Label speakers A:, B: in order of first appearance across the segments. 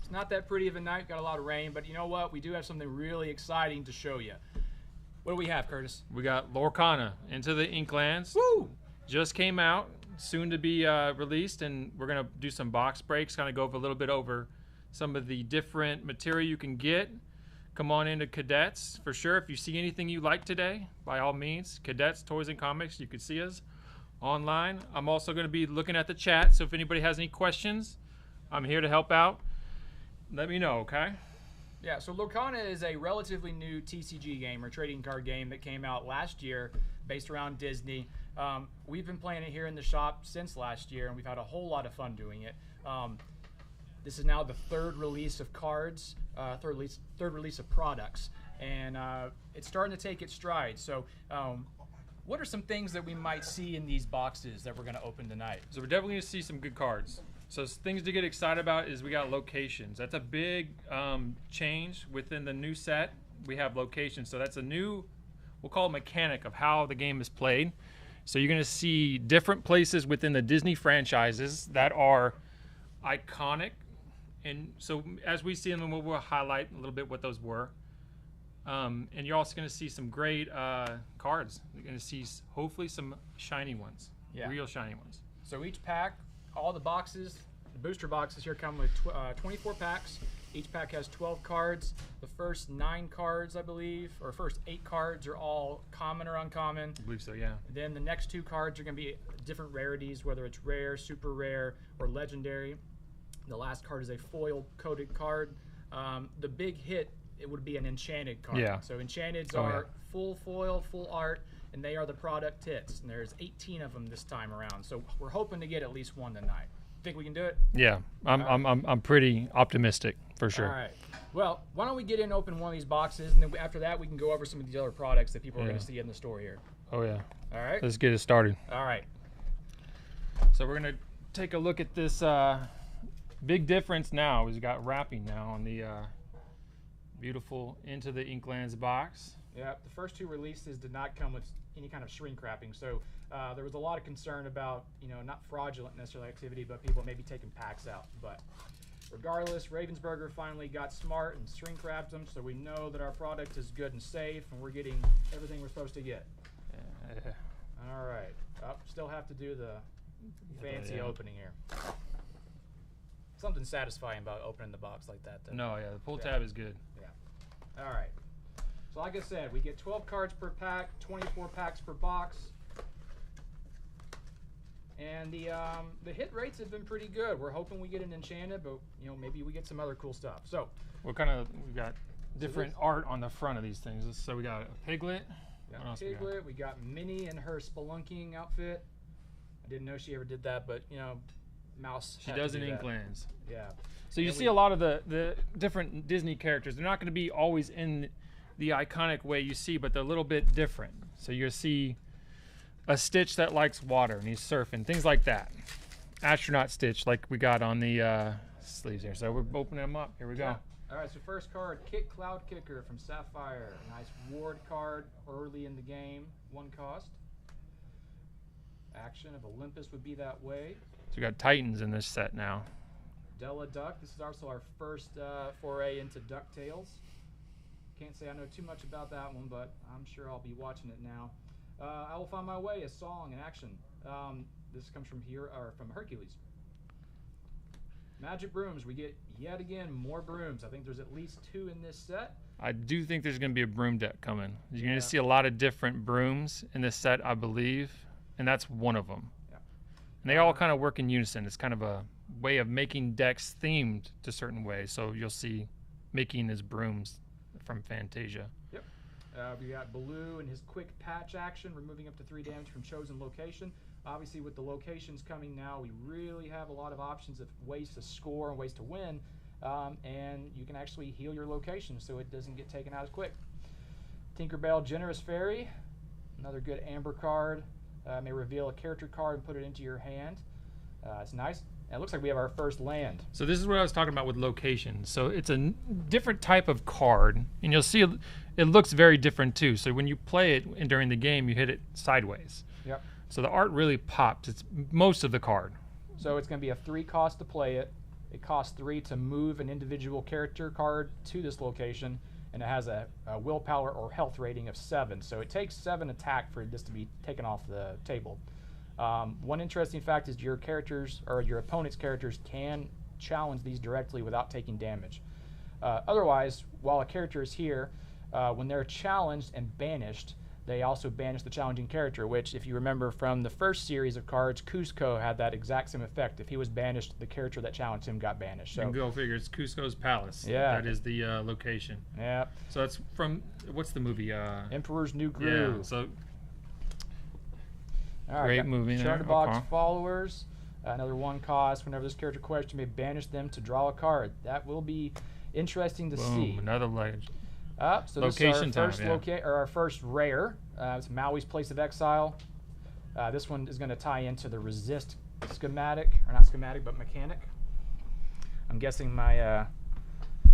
A: It's not that pretty of a night. Got a lot of rain, but you know what? We do have something really exciting to show you. What do we have, Curtis?
B: We got Lorcana, Into the Inklands.
A: Woo!
B: Just came out, soon to be released, and we're going to do some box breaks, kind of go over a little bit over some of the different material you can get. Come on into Cadets for sure. If you see anything you like today, by all means, Cadets, Toys and Comics, you can see us online. I'm also going to be looking at the chat, so if anybody has any questions, I'm here to help out. Let me know, okay?
A: Yeah, so Lorcana is a relatively new TCG game or trading card game that came out last year based around Disney. We've been playing it here in the shop since last year, and we've had a whole lot of fun doing it. This is now the third release of cards, third release of products, and it's starting to take its stride. So what are some things that we might see in these boxes that we're going to open tonight?
B: So we're definitely going to see some good cards. So things to get excited about is we got locations. That's a big change within the new set. We have locations. So that's a new, we'll call it mechanic of how the game is played. So you're going to see different places within the Disney franchises that are iconic. And so as we see them, we'll highlight a little bit what those were. And you're also going to see some great cards. You're going to see hopefully some shiny ones, real shiny ones.
A: So each pack, all the boxes, the booster boxes here come with 24 packs. Each pack has 12 cards. The first 9 cards, I believe, or first 8 cards are all common or uncommon.
B: I believe so, yeah.
A: Then the next 2 cards are going to be different rarities, whether it's rare, super rare, or legendary. The last card is a foil-coated card. The big hit, it would be an enchanted card.
B: Yeah.
A: So enchanteds are full foil, full art, and they are the product hits. And there's 18 of them this time around. So we're hoping to get at least one tonight. Think we can do it?
B: Yeah, I'm pretty optimistic for sure.
A: All right. Well, why don't we get in and open one of these boxes, and then after that we can go over some of these other products that people are going to see in the store here.
B: Oh yeah.
A: All right.
B: Let's get it started.
A: All right.
B: So we're gonna take a look at this big difference now. We've got wrapping now on the beautiful Into the Inklands box.
A: Yeah, the first 2 releases did not come with any kind of shrink wrapping, so there was a lot of concern about, not fraudulent necessarily activity, but people maybe taking packs out. But regardless, Ravensburger finally got smart and shrink wrapped them, so we know that our product is good and safe, and we're getting everything we're supposed to get. All right. Still have to do the fancy opening here. Something satisfying about opening the box like that, though.
B: No, yeah, the pull tab is good.
A: Yeah. All right. So like I said, we get 12 cards per pack, 24 packs per box. And the hit rates have been pretty good. We're hoping we get an enchanted, but maybe we get some other cool stuff. So
B: we got different art on the front of these things. So we got a Piglet.
A: We got Minnie in her spelunking outfit. I didn't know she ever did that, but Mouse.
B: She does in Inklands.
A: Yeah.
B: So you see a lot of the different Disney characters. They're not going to be always in the iconic way you see, but they're a little bit different. So you'll see a Stitch that likes water and he's surfing, things like that. Astronaut Stitch, like we got on the sleeves here. So we're opening them up. Here we go.
A: All right, so first card, Kick Cloud Kicker from Sapphire. Nice ward card early in the game, 1 cost. Action of Olympus would be that way.
B: So we got Titans in this set now.
A: Della Duck. This is also our first foray into DuckTales. Can't say I know too much about that one, but I'm sure I'll be watching it now. I Will Find My Way, a song in action. This comes from Hercules. Magic Brooms. We get yet again more brooms. I think there's at least 2 in this set.
B: I do think there's going to be a broom deck coming. You're going to see a lot of different brooms in this set, I believe, and that's one of them. And they all kind of work in unison. It's kind of a way of making decks themed to certain ways. So you'll see Mickey and his brooms from Fantasia.
A: Yep. We got Baloo and his quick patch action, removing up to 3 damage from chosen location. Obviously, with the locations coming now, we really have a lot of options of ways to score and ways to win. And you can actually heal your location so it doesn't get taken out as quick. Tinkerbell Generous Fairy, another good amber card. May reveal a character card and put it into your hand. It's nice. And it looks like we have our first land.
B: So this is what I was talking about with locations. So it's a different type of card, and you'll see it looks very different too. So when you play it and during the game, you hit it sideways.
A: Yep.
B: So the art really pops. It's most of the card.
A: So it's going to be a 3 cost to play it. It costs 3 to move an individual character card to this location, and it has a willpower or health rating of 7. So it takes 7 attack for this to be taken off the table. One interesting fact is your characters, or your opponent's characters, can challenge these directly without taking damage. Otherwise, while a character is here, when they're challenged and banished, they also banish the challenging character, which, if you remember from the first series of cards, Cusco had that exact same effect. If he was banished, the character that challenged him got banished. So
B: and go figure, it's Cusco's palace.
A: Yeah.
B: That is the location.
A: Yeah.
B: So that's from, what's the movie?
A: Emperor's New Groove.
B: Yeah, so
A: all right,
B: great movie there.
A: Charterbox
B: Okay.
A: followers. Another 1 cost. Whenever this character quests, you may banish them to draw a card. That will be interesting to see.
B: Boom, another legend.
A: So
B: Location
A: this is our
B: time,
A: first our first rare. It's Maui's Place of Exile. This one is going to tie into the resist schematic, or not schematic, but mechanic. I'm guessing my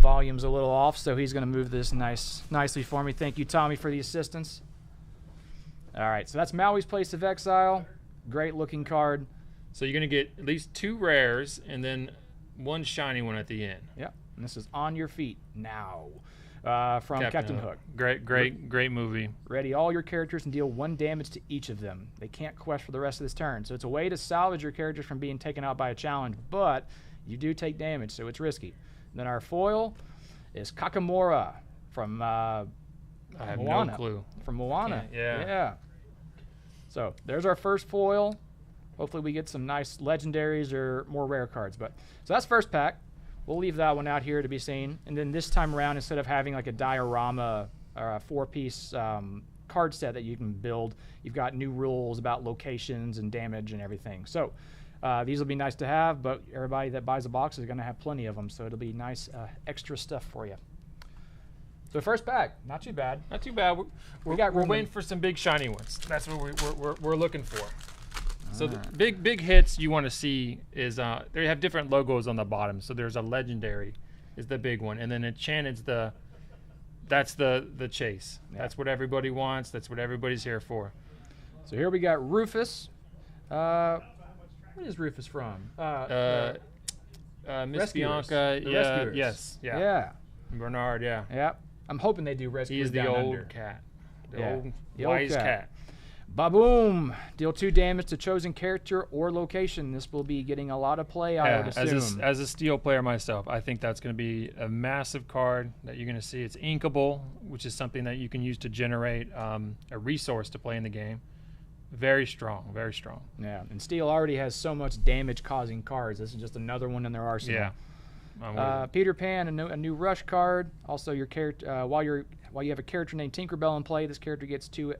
A: volume's a little off, so he's going to move this nicely for me. Thank you, Tommy, for the assistance. All right, so that's Maui's Place of Exile. Great looking card.
B: So you're going to get at least 2 rares and then 1 shiny one at the end.
A: Yep, and this is On Your Feet Now. From Captain Hook.
B: Great movie.
A: Ready all your characters and deal 1 damage to each of them. They can't quest for the rest of this turn. So it's a way to salvage your characters from being taken out by a challenge, but you do take damage, so it's risky. And then our foil is Kakamora from
B: I have
A: Moana.
B: no clue.
A: From Moana.
B: Yeah.
A: So there's our first foil. Hopefully we get some nice legendaries or more rare cards. So that's first pack. We'll leave that one out here to be seen. And then this time around, instead of having like a diorama or a 4-piece card set that you can build, you've got new rules about locations and damage and everything. So these will be nice to have, but everybody that buys a box is going to have plenty of them. So it'll be nice extra stuff for you. So first pack, not too bad.
B: Not too bad. We're waiting for some big shiny ones. That's what we're looking for. So the big hits you want to see is they have different logos on the bottom. So there's a legendary, is the big one, and then enchanted's that's the chase. Yeah. That's what everybody wants. That's what everybody's here for.
A: So here we got Rufus. Where is Rufus from?
B: Miss Bianca. Yeah. Yes. Yeah.
A: Yeah.
B: Bernard. Yeah.
A: Yep. I'm hoping they do Rescuers.
B: He's the
A: Down
B: old
A: under.
B: cat.
A: The
B: Wise
A: old
B: cat.
A: Ba-boom! Deal 2 damage to chosen character or location. This will be getting a lot of play, I would assume.
B: As a steel player myself, I think that's going to be a massive card that you're going to see. It's inkable, which is something that you can use to generate a resource to play in the game. Very strong, very strong.
A: Yeah, and steel already has so much damage-causing cards. This is just another one in their arsenal.
B: Yeah.
A: Peter Pan, a new rush card. Also, your character while you have a character named Tinkerbell in play, this character gets 2+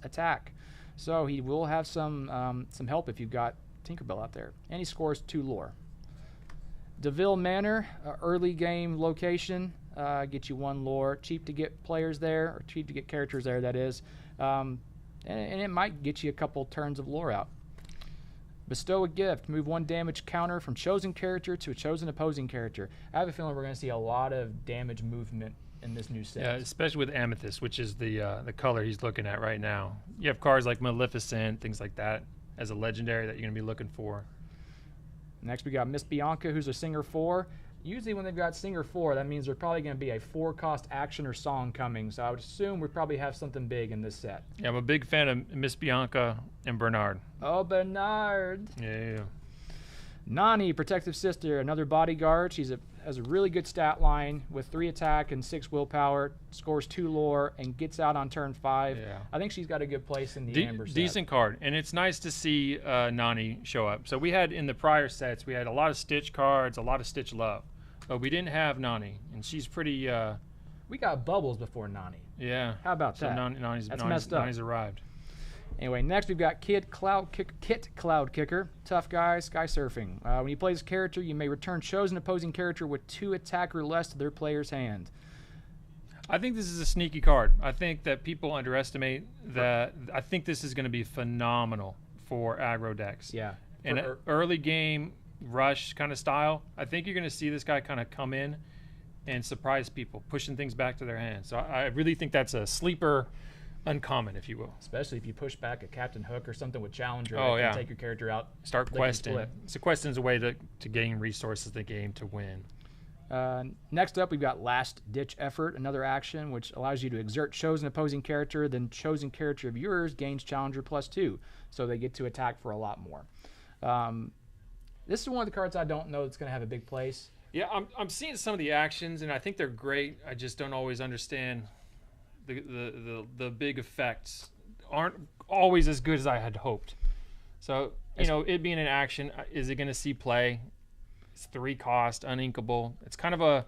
A: attack. So he will have some help if you've got Tinkerbell out there. And he scores 2 lore. DeVille Manor, early game location, get you 1 lore. Cheap to get players there, or cheap to get characters there, that is. And it might get you a couple turns of lore out. Bestow a gift. Move 1 damage counter from chosen character to a chosen opposing character. I have a feeling we're going to see a lot of damage movement in this new set.
B: Yeah, especially with Amethyst, which is the color he's looking at right now. You have cards like Maleficent, things like that, as a legendary that you're going to be looking for.
A: Next, we got Miss Bianca, who's a Singer 4. Usually when they've got Singer 4, that means there's probably going to be a 4-cost action or song coming. So I would assume we probably have something big in this set.
B: Yeah, I'm a big fan of Miss Bianca and Bernard.
A: Oh, Bernard.
B: Yeah.
A: Nani, Protective Sister, another bodyguard. She has a really good stat line with 3 attack and 6 willpower, scores 2 lore, and gets out on turn 5.
B: Yeah.
A: I think she's got a good place in the Amber set.
B: Decent card, and it's nice to see Nani show up. So we had in the prior sets, we had a lot of Stitch cards, a lot of Stitch love, but we didn't have Nani, and she's pretty.
A: We got Bubbles before Nani.
B: Yeah.
A: How about
B: so
A: that?
B: Nani's
A: messed up.
B: Nani's arrived.
A: Anyway, next we've got Kit Cloud Kicker, tough guy, sky surfing. When you play this character, you may return chosen opposing character with 2 attack or less to their player's hand.
B: I think this is a sneaky card. I think that people underestimate that. I think this is going to be phenomenal for aggro decks.
A: Yeah.
B: In an early game rush kind of style, I think you're going to see this guy kind of come in and surprise people, pushing things back to their hands. So I really think that's a sleeper uncommon, if you will.
A: Especially if you push back a Captain Hook or something with Challenger
B: Oh,
A: that
B: yeah.
A: can take your character out.
B: Start
A: lickety
B: questing.
A: split.
B: So questing is a way to gain resources in the game to win.
A: Next up, we've got Last Ditch Effort, another action which allows you to exert chosen opposing character, then chosen character of yours gains Challenger +2, so they get to attack for a lot more. This is one of the cards I don't know that's going to have a big place.
B: Yeah, I'm seeing some of the actions, and I think they're great. I just don't always understand the big effects. Aren't always as good as I had hoped. So, it being an action, is it going to see play? It's 3 cost, uninkable. It's kind of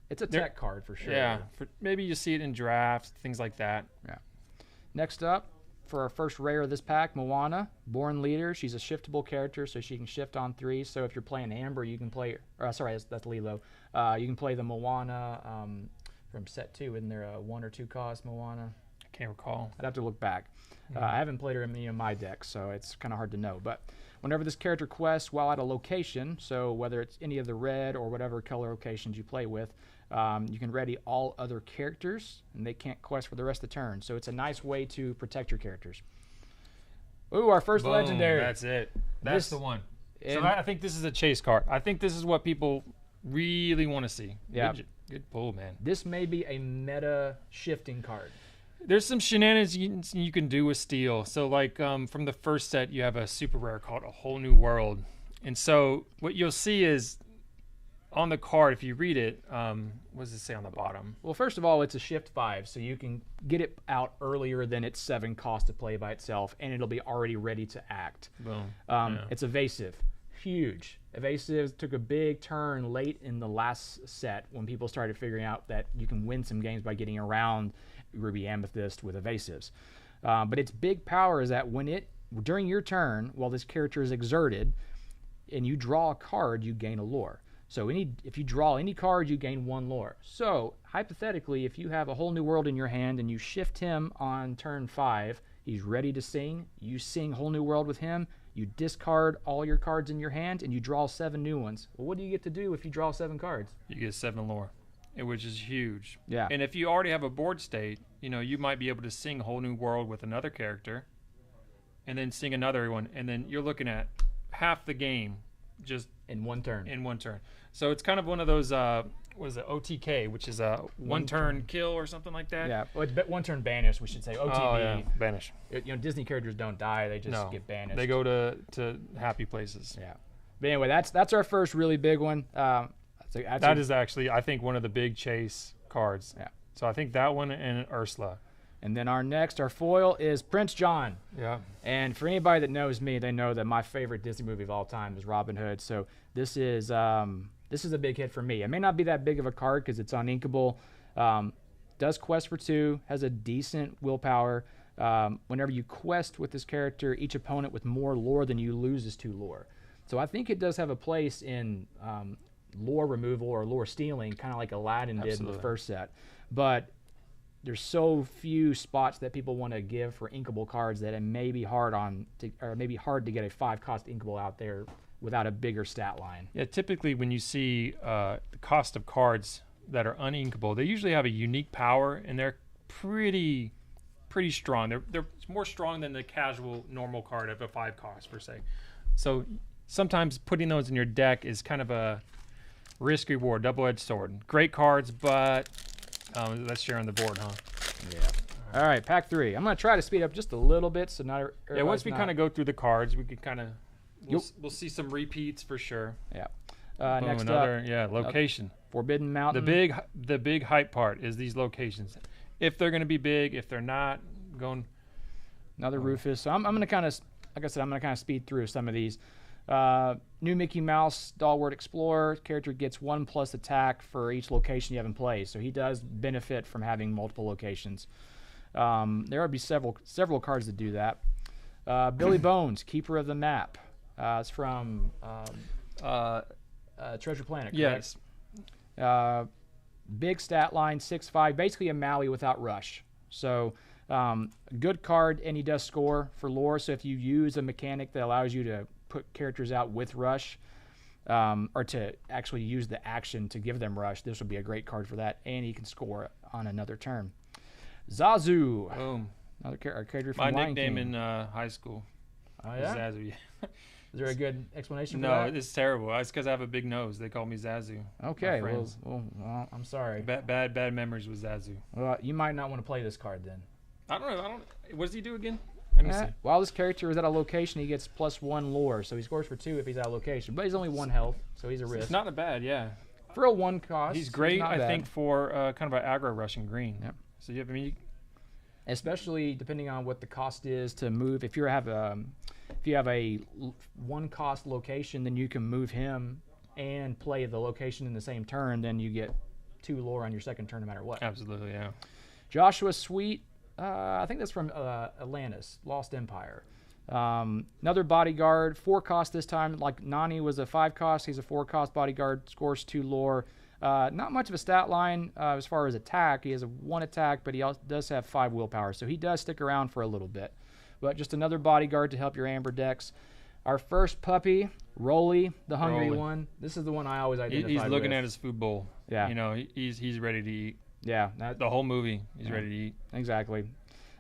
A: It's a tech card for sure.
B: Yeah, maybe you see it in drafts, things like that.
A: Yeah. Next up, for our first rare of this pack, Moana, Born Leader. She's a shiftable character, so she can shift on 3. So if you're playing Amber, you can play. That's Lilo. You can play the Moana from set 2. Isn't there a 1 or 2 cost Moana?
B: I can't recall.
A: I'd have to look back. I haven't played her in any of my decks, so it's kind of hard to know. But whenever this character quests while at a location, so whether it's any of the red or whatever color locations you play with, you can ready all other characters, and they can't quest for the rest of the turn. So it's a nice way to protect your characters. Ooh, our first
B: Boom,
A: legendary.
B: That's it. That's the one. So
A: And-
B: I think this is a chase card. I think this is what people really want to see.
A: Yeah.
B: Good pull, man.
A: This may be a meta shifting card.
B: There's some shenanigans you can do with steel. So like from the first set, you have a super rare called A Whole New World. And so what you'll see is on the card, if you read it, what does it say on the bottom?
A: Well, first of all, it's a shift 5, so you can get it out earlier than its 7 cost to play by itself, and it'll be already ready to act.
B: Boom.
A: It's evasive. Huge. Evasive took a big turn late in the last set when people started figuring out that you can win some games by getting around Ruby Amethyst with evasives. But its big power is that during your turn, while this character is exerted, and you draw a card, you gain a lore. So if you draw any card, you gain 1 lore. So hypothetically, if you have A Whole New World in your hand and you shift him on turn 5, he's ready to sing. You sing Whole New World with him. You discard all your cards in your hand, and you draw 7 new ones. Well, what do you get to do if you draw 7 cards?
B: You get 7 lore, which is huge.
A: Yeah.
B: And if you already have a board state, you might be able to sing Whole New World with another character, and then sing another one, and then you're looking at half the game just
A: In 1 turn.
B: So it's kind of one of those, what is it, OTK, which is a one-turn kill or something like that.
A: Yeah, well, it's 1 turn banish, we should say. OTB.
B: Oh, yeah, banish.
A: Disney characters don't die; they just get banished.
B: They go to happy places.
A: Yeah. But anyway, that's our first really big one.
B: That is actually, I think, one of the big chase cards.
A: Yeah.
B: So I think that one and Ursula.
A: And then our foil is Prince John.
B: Yeah.
A: And for anybody that knows me, they know that my favorite Disney movie of all time is Robin Hood. So this is a big hit for me. It may not be that big of a card because it's uninkable. Does quest for 2, has a decent willpower. Whenever you quest with this character, each opponent with more lore than you loses 2 lore. So I think it does have a place in lore removal or lore stealing, kind of like Aladdin did in the first set. But there's so few spots that people want to give for inkable cards that it may be hard to get a 5 cost inkable out there without a bigger stat line.
B: Yeah, typically when you see the cost of cards that are uninkable, they usually have a unique power, and they're pretty strong. They're more strong than the casual normal card of a 5 cost per se. So sometimes putting those in your deck is kind of a risk reward, double-edged sword. Great cards, but let's share on the board, huh?
A: Yeah. All right, pack 3. I'm going to try to speed up just a little bit, so not.
B: Yeah, once we kind of go through the cards, we can kind of we'll see some repeats for sure.
A: Yeah.
B: Boom,
A: Next
B: another,
A: up,
B: location.
A: Forbidden Mountain.
B: The big hype part is these locations. If they're going to be big, if they're not, going.
A: Another Rufus. So I'm going to kind of, like I said, I'm going to kind of speed through some of these. New Mickey Mouse, Stalwart Explorer. Character gets 1+ attack for each location you have in play, so he does benefit from having multiple locations. There will be several cards that do that. Billy Bones, Keeper of the Map. It's from Treasure Planet, correct?
B: Yes.
A: Big stat line, 6/5, basically a Maui without rush. So good card, and he does score for lore. So if you use a mechanic that allows you to put characters out with rush, or to actually use the action to give them rush, this would be a great card for that, and he can score on another turn. Zazu.
B: Boom.
A: Another character
B: My
A: from Lion
B: nickname
A: King.
B: in high school
A: Oh,
B: was
A: yeah?
B: Zazu.
A: Is there a good explanation for
B: No,
A: that?
B: it's terrible. It's because I have a big nose. They call me Zazu.
A: Okay,
B: My friends.
A: well, I'm sorry.
B: Bad memories with Zazu.
A: Well, you might not want to play this card then.
B: I don't know. What does he do again? Let me see.
A: While this character is at a location, he gets +1 lore, so he scores for 2 if he's at a location. But he's only 1 health, so he's a risk.
B: It's not a bad, yeah.
A: For a 1 cost,
B: He's great,
A: not
B: I
A: bad.
B: think, for kind of an aggro Russian green.
A: Yep.
B: So you have, I mean,
A: Especially depending on what the cost is to move. If you have a 1 cost location, then you can move him and play the location in the same turn. Then you get 2 lore on your second turn, no matter what.
B: absolutely, yeah.
A: Joshua Sweet, I think that's from Atlantis, Lost Empire. Another bodyguard, 4 cost this time. Like Nani was a 5 cost, he's a 4 cost bodyguard, scores 2 lore. Not much of a stat line as far as attack. He has a 1 attack, but he also does have 5 willpower, so he does stick around for a little bit. But just another bodyguard to help your Amber decks. Our first puppy, Rolly, the hungry
B: Rolly.
A: one. This is the one I always identify
B: He's looking
A: with.
B: at his food bowl.
A: Yeah.
B: You know, he's ready to eat.
A: Yeah,
B: The whole movie, he's ready to eat.
A: exactly.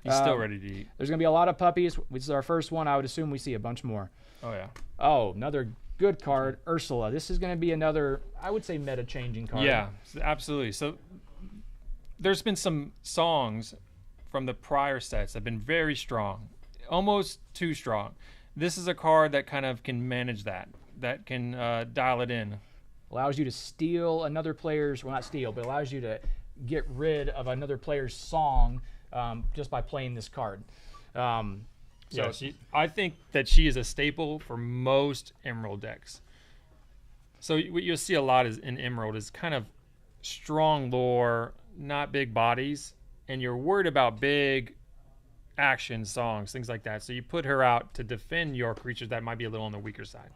B: He's still ready to eat.
A: There's going to be a lot of puppies. This is our first one. I would assume we see a bunch more.
B: Oh, yeah.
A: Oh, another good card, Ursula. This is going to be another, I would say, meta-changing card.
B: Yeah, absolutely. So there's been some songs from the prior sets that have been very strong, almost too strong. This is a card that kind of can manage that can dial it in.
A: Allows you to steal another player's, well, not steal, but allows you to get rid of another player's song just by playing this card.
B: So I think that she is a staple for most Emerald decks. So what you'll see a lot is in Emerald is kind of strong lore, not big bodies, and you're worried about big action songs, things like that. So you put her out to defend your creatures that might be a little on the weaker side.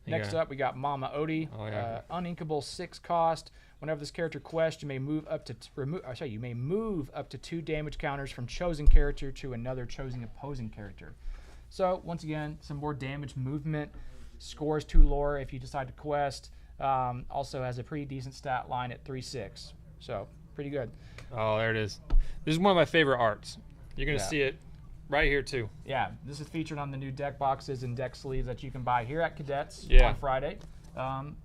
A: Next up, we got Mama Odie.
B: Oh, yeah.
A: Uninkable 6 cost. Whenever this character quests, you may move up to 2 damage counters from chosen character to another chosen opposing character. So once again, some more damage movement. Scores 2 lore if you decide to quest. Also has a pretty decent stat line at 3/6. So pretty good.
B: Oh, there it is. This is one of my favorite arts. You're gonna
A: Yeah.
B: see it right here too.
A: Yeah, this is featured on the new deck boxes and deck sleeves that you can buy here at Cadets on Friday. And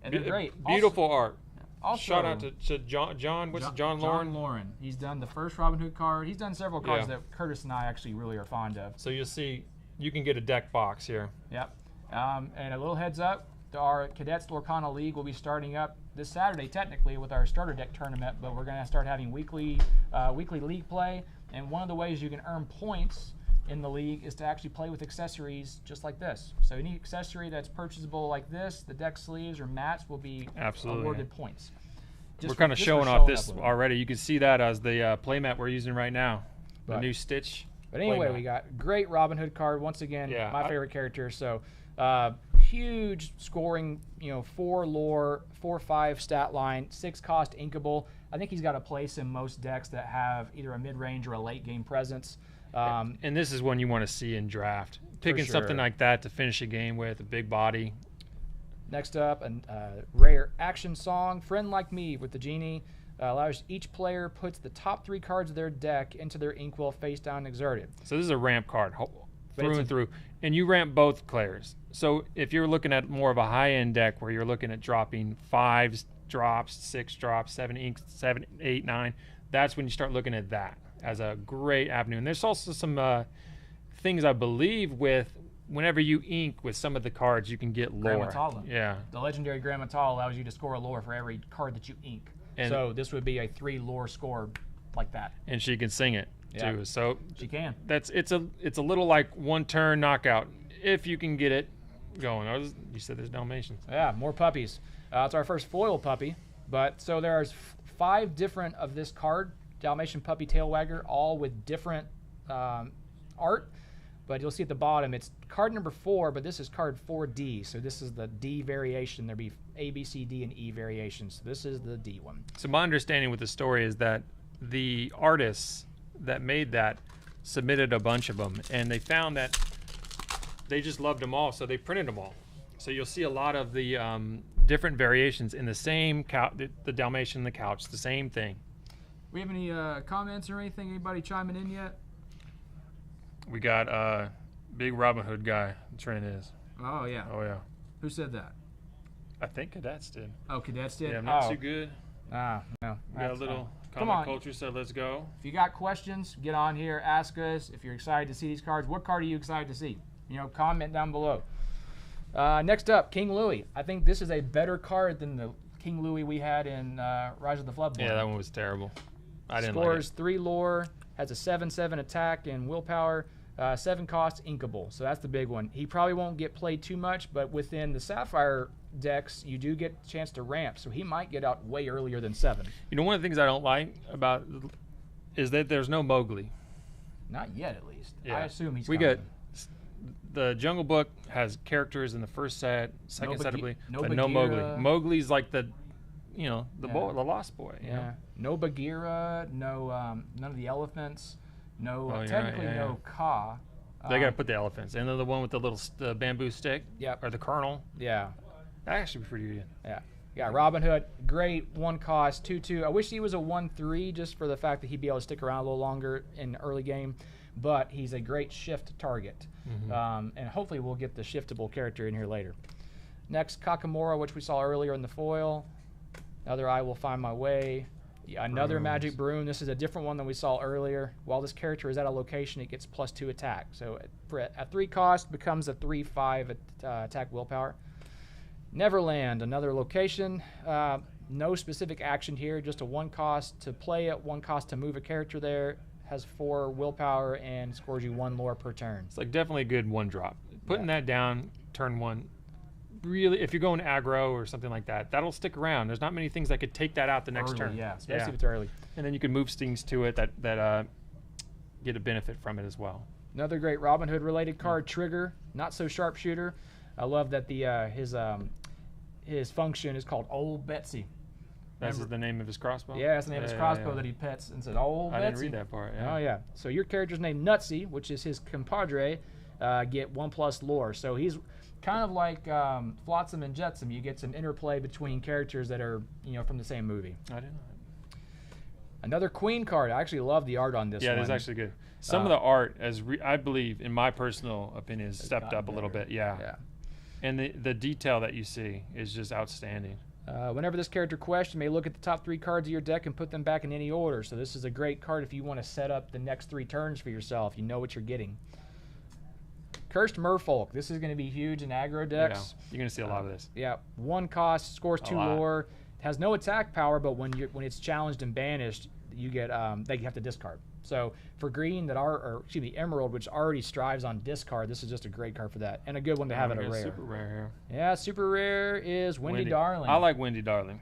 A: they're great.
B: Beautiful art.
A: Also,
B: Shout out to John. What's it, John Lauren?
A: John Lauren. He's done the first Robin Hood card. He's done several cards
B: Yeah.
A: that Curtis and I actually really are fond of.
B: So you'll see, you can get a deck box here.
A: Yep. And a little heads up, our Cadets Lorcana League will be starting up this Saturday, technically, with our starter deck tournament, but we're going to start having weekly league play. And one of the ways you can earn points in the league is to actually play with accessories just like this. So any accessory that's purchasable like this, the deck sleeves or mats will be awarded points.
B: We're kind of showing off this already. You can see that as the playmat we're using right now. The new Stitch.
A: But anyway, we got great Robin Hood card. Once again, my favorite character. So huge scoring, 4 lore, 4/5 stat line, 6 cost inkable. I think he's got a place in most decks that have either a mid-range or a late game presence.
B: And this is one you want to see in draft. Picking something like that to finish a game with, a big body.
A: Next up, a rare action song, Friend Like Me with the Genie. Allows each player puts the top 3 cards of their deck into their inkwell face down exerted.
B: So this is a ramp card through and through. And you ramp both players. So if you're looking at more of a high-end deck where you're looking at dropping 5 drops, 6 drops, 7 inks, 7, 8, 9, that's when you start looking at that as a great avenue. And there's also some things I believe with whenever you ink with some of the cards, you can get lore.
A: Grammatala.
B: Yeah.
A: The legendary Grammatala allows you to score a lore for every card that you ink. And so this would be a 3 lore score like that.
B: And she can sing it too. So
A: she can.
B: It's a little like 1 turn knockout if you can get it going. You said there's Dalmatians.
A: Yeah, more puppies. It's our first foil puppy, but so there's 5 different of this card, Dalmatian puppy tail wagger, all with different art. But you'll see at the bottom, it's card number 4, but this is card 4D. So this is the D variation. There'll be A, B, C, D, and E variations. So this is the D one.
B: So my understanding with the story is that the artists that made that submitted a bunch of them, and they found that they just loved them all, so they printed them all. So you'll see a lot of the different variations in the same the Dalmatian, the couch, the same thing.
A: We have any comments or anything? Anybody chiming in yet?
B: We got big Robin Hood guy. Trent is.
A: Oh, yeah.
B: Oh, yeah.
A: Who said that?
B: I think Cadets did.
A: Oh, Cadets did?
B: Yeah, not too good.
A: No.
B: We got a little
A: Come
B: comic
A: on.
B: culture, so let's go.
A: If you got questions, get on here, ask us. If you're excited to see these cards, what card are you excited to see? Comment down below. Next up, King Louis. I think this is a better card than the King Louis we had in Rise of the Floodborn.
B: Yeah, that one was terrible. I didn't like
A: Scores
B: it.
A: 3 lore, has a 7/7 attack and willpower, 7 cost, inkable. So that's the big one. He probably won't get played too much, but within the Sapphire decks, you do get a chance to ramp. So he might get out way earlier than 7.
B: One of the things I don't like about is that there's no Mowgli.
A: Not yet, at least.
B: Yeah.
A: I assume he's
B: We
A: coming.
B: get the Jungle Book has characters in the first set, second set, I believe, but no Mowgli. Mowgli's like the boy, the lost boy.
A: Yeah. No Bagheera, no none of the elephants, no
B: Oh, you're
A: technically
B: right,
A: no Ka.
B: They gotta put the elephants, and then the one with the little bamboo stick.
A: Yep.
B: Or the kernel.
A: Yeah.
B: That actually be pretty good.
A: Yeah. Yeah, Robin Hood, great, 1 cost, 2/2. I wish he was a 1/3 just for the fact that he'd be able to stick around a little longer in the early game, but he's a great shift target. And hopefully we'll get the shiftable character in here later. Next, Kakamora, which we saw earlier in the foil. Another I Will Find My Way. Yeah, another
B: Brooms.
A: Magic Broom. This is a different one than we saw earlier. While this character is at a location, it gets +2 attack. So at 3 cost, becomes a 3/5 attack willpower. Neverland, another location. No specific action here, just a 1 cost to play it, 1 cost to move a character there. Has 4 willpower and scores you 1 lore per turn.
B: It's like definitely a good 1-drop. Putting that down turn 1, really, if you're going aggro or something like that, that'll stick around. There's not many things that could take that out the next
A: Early,
B: turn.
A: yeah, especially if it's early.
B: And then you can move things to it that get a benefit from it as well.
A: Another great Robin Hood related card, Trigger, not so sharpshooter. I love that his function is called Old Betsy.
B: That's the name of his crossbow?
A: Yeah, that's the name of his crossbow that he pets and said, Old Betsy.
B: I didn't read that part. Yeah.
A: Oh, yeah. So your character's named Nutsy, which is his compadre, get 1+ lore. So he's kind of like Flotsam and Jetsam. You get some interplay between characters that are, from the same movie.
B: I didn't know that.
A: Another Queen card. I actually love the art on this one.
B: Yeah, it's actually good. Some of the art, I believe, in my personal opinion, has stepped up a little bit. Yeah. And the detail that you see is just outstanding.
A: Whenever this character quests, you may look at the top 3 cards of your deck and put them back in any order. So this is a great card if you want to set up the next 3 turns for yourself. You know what you're getting. Cursed Merfolk. This is going to be huge in aggro decks.
B: Yeah, you're going to see a lot of this.
A: Yeah, 1 cost, scores 2 lore. Has no attack power, but when it's challenged and banished, you get they have to discard. So for green Emerald, which already strives on discard, this is just a great card for that, and a good one to have at a rare.
B: Super rare here.
A: Yeah, super rare is Wendy Darling.
B: I like Wendy Darling.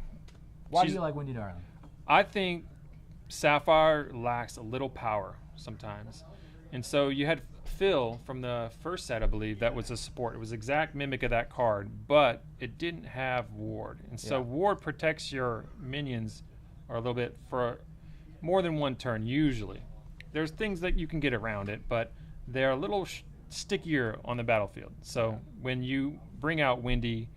A: Why do you like Wendy Darling?
B: I think Sapphire lacks a little power sometimes, and so you had Phil from the first set, I believe, that was a support. It was exact mimic of that card, but it didn't have Ward, and so Ward protects your minions or a little bit for more than 1 turn usually. There's things that you can get around it, but they're a little stickier on the battlefield. So when you bring out Wendy,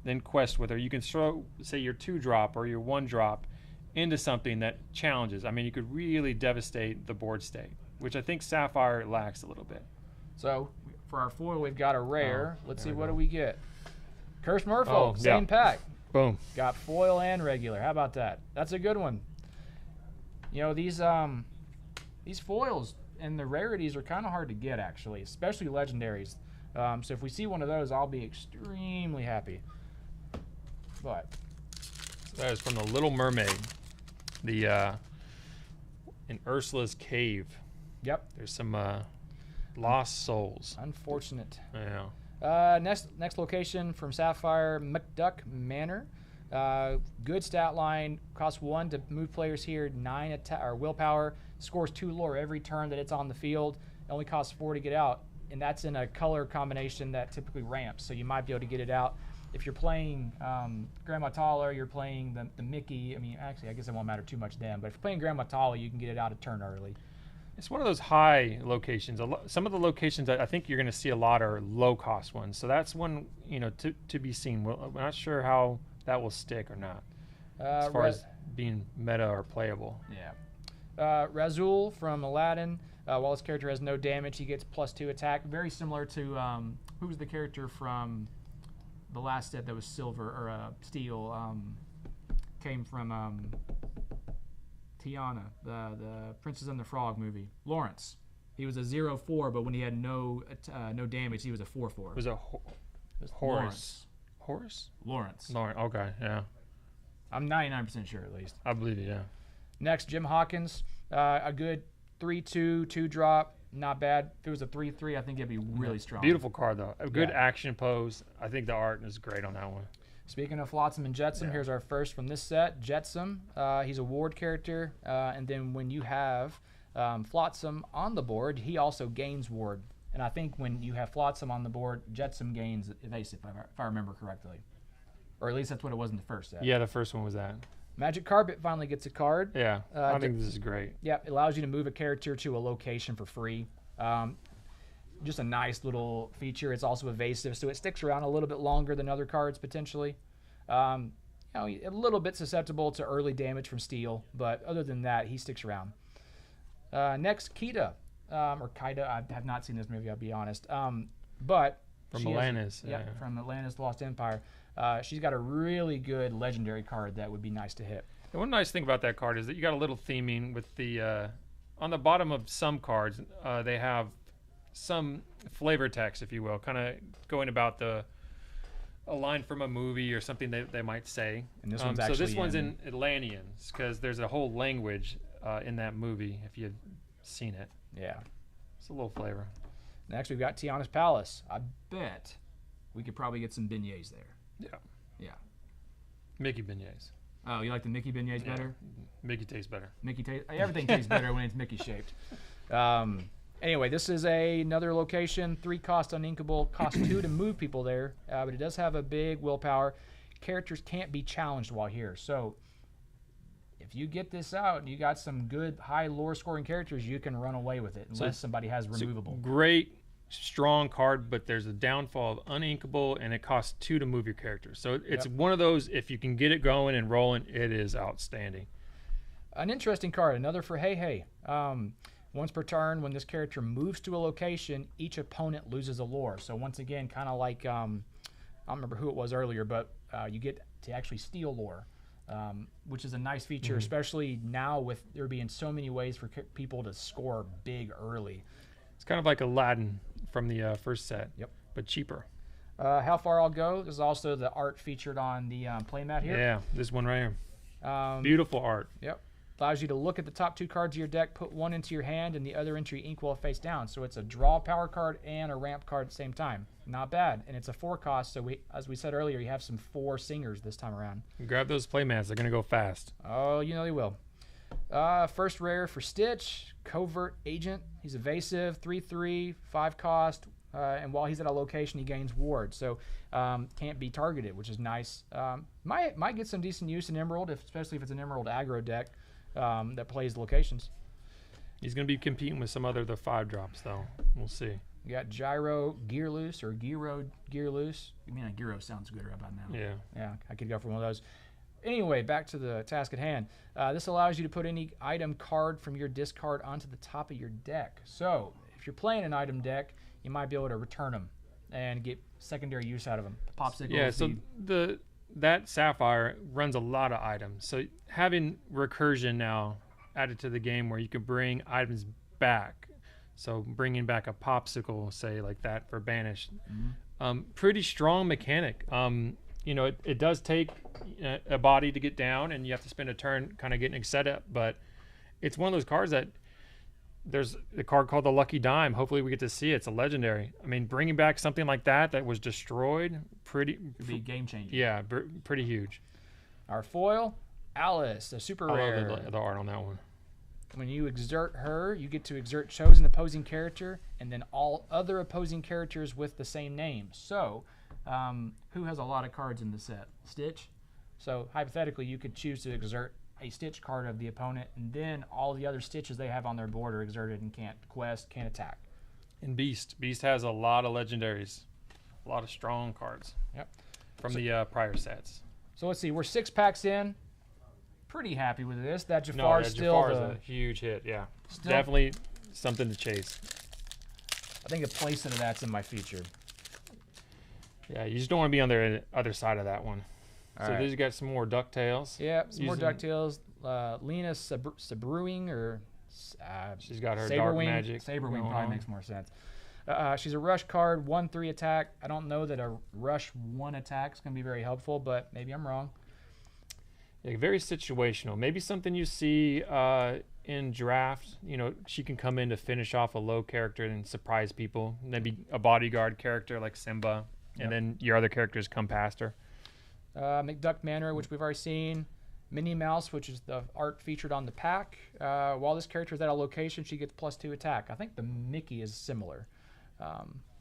B: then quest with her, you can throw, say, your 2-drop or your 1-drop into something that challenges. I mean, you could really devastate the board state, which I think Sapphire lacks a little bit.
A: So for our foil, we've got a rare. Let's see, what do we get? Cursed Merfolk, same
B: yeah.
A: pack.
B: Boom.
A: Got foil and regular. How about that? That's a good one. These foils and the rarities are kind of hard to get, actually, especially legendaries. So if we see one of those, I'll be extremely happy. But
B: that is from the Little Mermaid, in Ursula's cave.
A: Yep.
B: There's some lost souls.
A: Unfortunate.
B: Yeah.
A: Next location from Sapphire, McDuck Manor. Good stat line. Costs 1 to move players here. 9 attack or willpower. Scores 2 lore every turn that it's on the field. It only costs 4 to get out, and that's in a color combination that typically ramps. So you might be able to get it out. If you're playing Grandma Tala, you're playing the Mickey. I mean, actually, I guess it won't matter too much then. But if you're playing Grandma Tala, you can get it out a turn early.
B: It's one of those high locations. Some of the locations that I think you're going to see a lot are low-cost ones. So that's one, to be seen. We're not sure how that will stick or not, as far as being meta or playable.
A: Yeah. Razul from Aladdin. While this character has no damage, he gets +2 attack. Very similar to who was the character from the last set that was silver or steel? Came from Tiana, the Princess and the Frog movie. Lawrence. He was a 0-4, but when he had no damage, he was a 4-4.
B: It was a Horus. Horus?
A: Lawrence.
B: Okay, yeah.
A: I'm 99% sure at least.
B: I believe it, yeah.
A: Next, Jim Hawkins. A good 3/2, 2-drop. Not bad. If it was a 3/3, I think it'd be really strong.
B: Beautiful card, though. A good action pose. I think the art is great on that one.
A: Speaking of Flotsam and Jetsam, here's our first from this set. Jetsam. He's a ward character. And then when you have Flotsam on the board, he also gains ward. And I think when you have Flotsam on the board, Jetsam gains evasive, if I remember correctly. Or at least that's what it was in the first set.
B: Yeah, the first one was that.
A: Magic Carpet finally gets a card.
B: Yeah, I think this is great.
A: Yeah, it allows you to move a character to a location for free. Just a nice little feature. It's also evasive, so it sticks around a little bit longer than other cards potentially. A little bit susceptible to early damage from steel, but other than that, he sticks around. Next, Kida. Or Kaida. I have not seen this movie, I'll be honest. But
B: from Atlantis.
A: From Atlantis Lost Empire. She's got a really good legendary card that would be nice to hit.
B: And one nice thing about that card is that you got a little theming with the on the bottom of some cards. They have some flavor text, if you will, kind of going about a line from a movie or something they might say.
A: And this one's
B: so this one's in Atlanteans because there's a whole language in that movie. If you've seen it,
A: yeah,
B: it's a little flavor.
A: Next, we've got Tiana's Palace. I bet we could probably get some beignets there. Yeah.
B: Mickey beignets.
A: Oh, you like the Mickey beignets better?
B: Mickey tastes better.
A: Everything tastes better when it's Mickey shaped. Anyway, this is another location. 3 cost uninkable. Cost 2 to move people there, but it does have a big willpower. Characters can't be challenged while here. So if you get this out and you got some good high lore scoring characters, you can run away with it unless somebody has removable.
B: Great. Strong card, but there's a downfall of uninkable, and it costs 2 to move your character. So it's one of those, if you can get it going and rolling, it is outstanding.
A: An interesting card, another for Hey. Once per turn, when this character moves to a location, each opponent loses a lore. So once again, kind of like, I don't remember who it was earlier, but you get to actually steal lore, which is a nice feature, especially now with there being so many ways for people to score big early.
B: It's kind of like Aladdin from the first set, but cheaper.
A: How far I'll go. There's also the art featured on the playmat here.
B: Yeah, this one right here. Beautiful art.
A: Yep. Allows you to look at the top 2 cards of your deck, put one into your hand, and the other into your inkwell face down. So it's a draw power card and a ramp card at the same time. Not bad. And it's a 4 cost, so as we said earlier, you have some 4 singers this time around.
B: Grab those playmats. They're going to go fast.
A: Oh, you know they will. First rare for Stitch, Covert Agent. He's evasive, 3/3, 5 cost, and while he's at a location, he gains ward. So can't be targeted, which is nice. Might get some decent use in Emerald, especially if it's an Emerald aggro deck that plays locations.
B: He's going to be competing with some other the 5 drops, though. We'll see.
A: You got Gyro Gear Loose or Gyro Gear Loose. I mean, a Gyro sounds good right about now. Yeah, I could go for one of those. Anyway, back to the task at hand. This allows you to put any item card from your discard onto the top of your deck. So if you're playing an item deck, you might be able to return them and get secondary use out of them. Popsicle.
B: Yeah, so that Sapphire runs a lot of items. So having recursion now added to the game where you can bring items back. So bringing back a Popsicle, say, like that for Banished. Pretty strong mechanic. It does take a body to get down, and you have to spend a turn kind of getting set up. But it's one of those cards that there's a card called the Lucky Dime. Hopefully we get to see it. It's a legendary. I mean, bringing back something like that was destroyed,
A: It'd be game changing.
B: Yeah, pretty huge.
A: Our foil, Alice, a super rare.
B: I love the art on that one.
A: When you exert her, you get to exert chosen opposing character, and then all other opposing characters with the same name. So, who has a lot of cards in the set? Stitch. So hypothetically, you could choose to exert a Stitch card of the opponent, and then all the other Stitches they have on their board are exerted and can't quest, can't attack.
B: And Beast has a lot of legendaries, a lot of strong cards.
A: Yep.
B: From the prior sets.
A: So let's see, we're 6 packs in. Pretty happy with this. That Jafar
B: Jafar's
A: still
B: a huge hit. Yeah, definitely something to chase.
A: I think a playset of that's in my feature.
B: Yeah, you just don't want to be on the other side of that one.
A: All
B: so
A: right.
B: these got some more DuckTales.
A: Yeah, some more DuckTales. Lena Sabruing, or
B: she's got her
A: Saberwing.
B: dark magic.
A: Saberwing probably makes more sense. She's a rush card, 1/3 attack. I don't know that a rush 1 attack is going to be very helpful, but maybe I'm wrong.
B: Yeah, very situational. Maybe something you see in draft. You know, she can come in to finish off a low character and surprise people. Maybe a bodyguard character like Simba, and then your other characters come past her.
A: McDuck Manor, which we've already seen. Minnie Mouse, which is the art featured on the pack. While this character is at a location, she gets +2 attack. I think the Mickey is similar.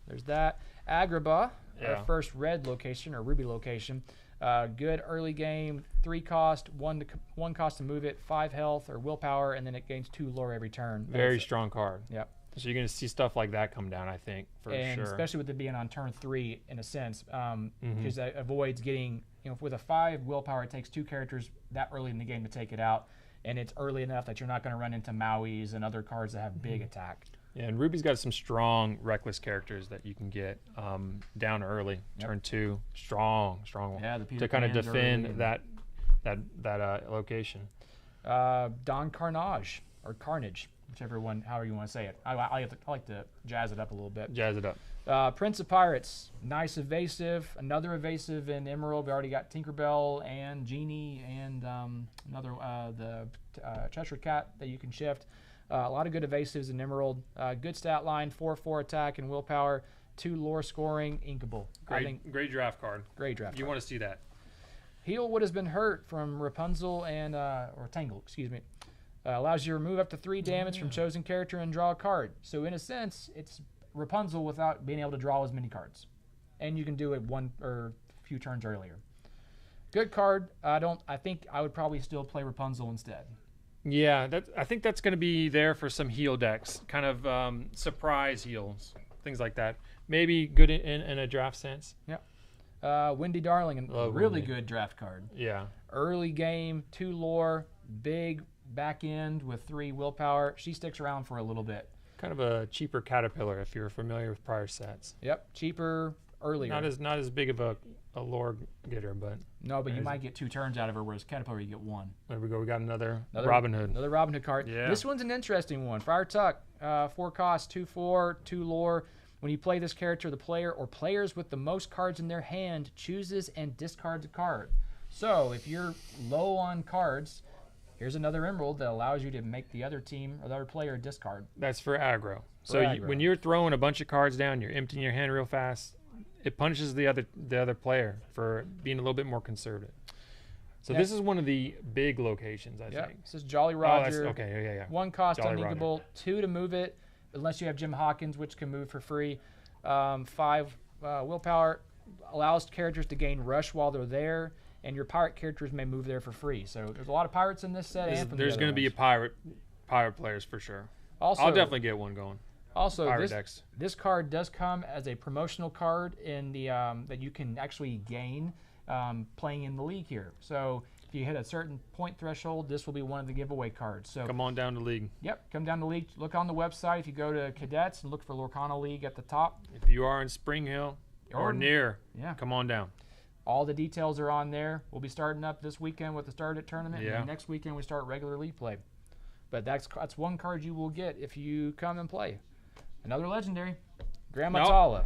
A: There's that. Agrabah, our first red location or ruby location. Good early game, 3 cost, 1 cost to move it, 5 health or willpower, and then it gains 2 lore every turn.
B: Very strong card.
A: Yep.
B: So you're going to see stuff like that come down, I think, for sure.
A: Especially with it being on turn 3, in a sense, because that avoids getting, with a 5 willpower, it takes 2 characters that early in the game to take it out, and it's early enough that you're not going to run into Maui's and other cards that have big attack.
B: Yeah, and Ruby's got some strong reckless characters that you can get down early, turn 2, strong one, to kind of defend that location.
A: Don Carnage, or Carnage, whichever one, however you want to say it. I like to jazz it up a little bit.
B: Jazz it up.
A: Prince of Pirates, nice evasive, another evasive in Emerald. We already got Tinkerbell and Genie and another the Cheshire Cat that you can shift. A lot of good evasives in Emerald. Good stat line, 4/4 attack and willpower, 2 lore scoring, inkable.
B: Great draft card.
A: Great draft.
B: You want to see that.
A: Heal what has been hurt from Rapunzel and or Tangle, excuse me. Allows you to remove up to 3 damage from chosen character and draw a card. So in a sense, it's Rapunzel without being able to draw as many cards, and you can do it one or a few turns earlier. Good card. I think I would probably still play Rapunzel instead.
B: Yeah, I think that's going to be there for some heal decks, kind of surprise heals, things like that. Maybe good in a draft sense.
A: Yeah. Windy Darling, a really good draft card.
B: Yeah.
A: Early game, 2 lore, big back end with 3 willpower. She sticks around for a little bit.
B: Kind of a cheaper Caterpillar if you're familiar with prior sets.
A: Yep, cheaper, earlier.
B: Not as big of a lore getter, but
A: no, but you might get 2 turns out of her, whereas Caterpillar you get 1.
B: There we go. We got another Robin Hood.
A: Another Robin Hood card.
B: Yeah.
A: This one's an interesting one. Friar Tuck, 4 cost, 2/4, 2 lore. When you play this character, the player or players with the most cards in their hand chooses and discards a card. So if you're low on cards, here's another Emerald that allows you to make the other team or the other player discard.
B: That's for aggro. When you're throwing a bunch of cards down, you're emptying your hand real fast. It punishes the other player for being a little bit more conservative. So this is one of the big locations, I think.
A: This is Jolly Roger.
B: Oh, okay, yeah.
A: 1 cost,
B: Jolly
A: uninkable, 2 to move it, unless you have Jim Hawkins, which can move for free. 5 willpower, allows characters to gain rush while they're there, and your pirate characters may move there for free. So there's a lot of pirates in this set.
B: There's going to be a pirate players for sure.
A: Also,
B: I'll definitely get one going.
A: Also, this card does come as a promotional card in the that you can actually gain playing in the league here. So if you hit a certain point threshold, this will be one of the giveaway cards. So
B: come on down to league.
A: Yep, come down to league. Look on the website. If you go to Cadets and look for Lorcana League at the top.
B: If you are in Spring Hill or near, come on down.
A: All the details are on there. We'll be starting up this weekend with the Started tournament. And then next weekend we start regular league play. But that's one card you will get if you come and play. Another legendary, Grandma Tala.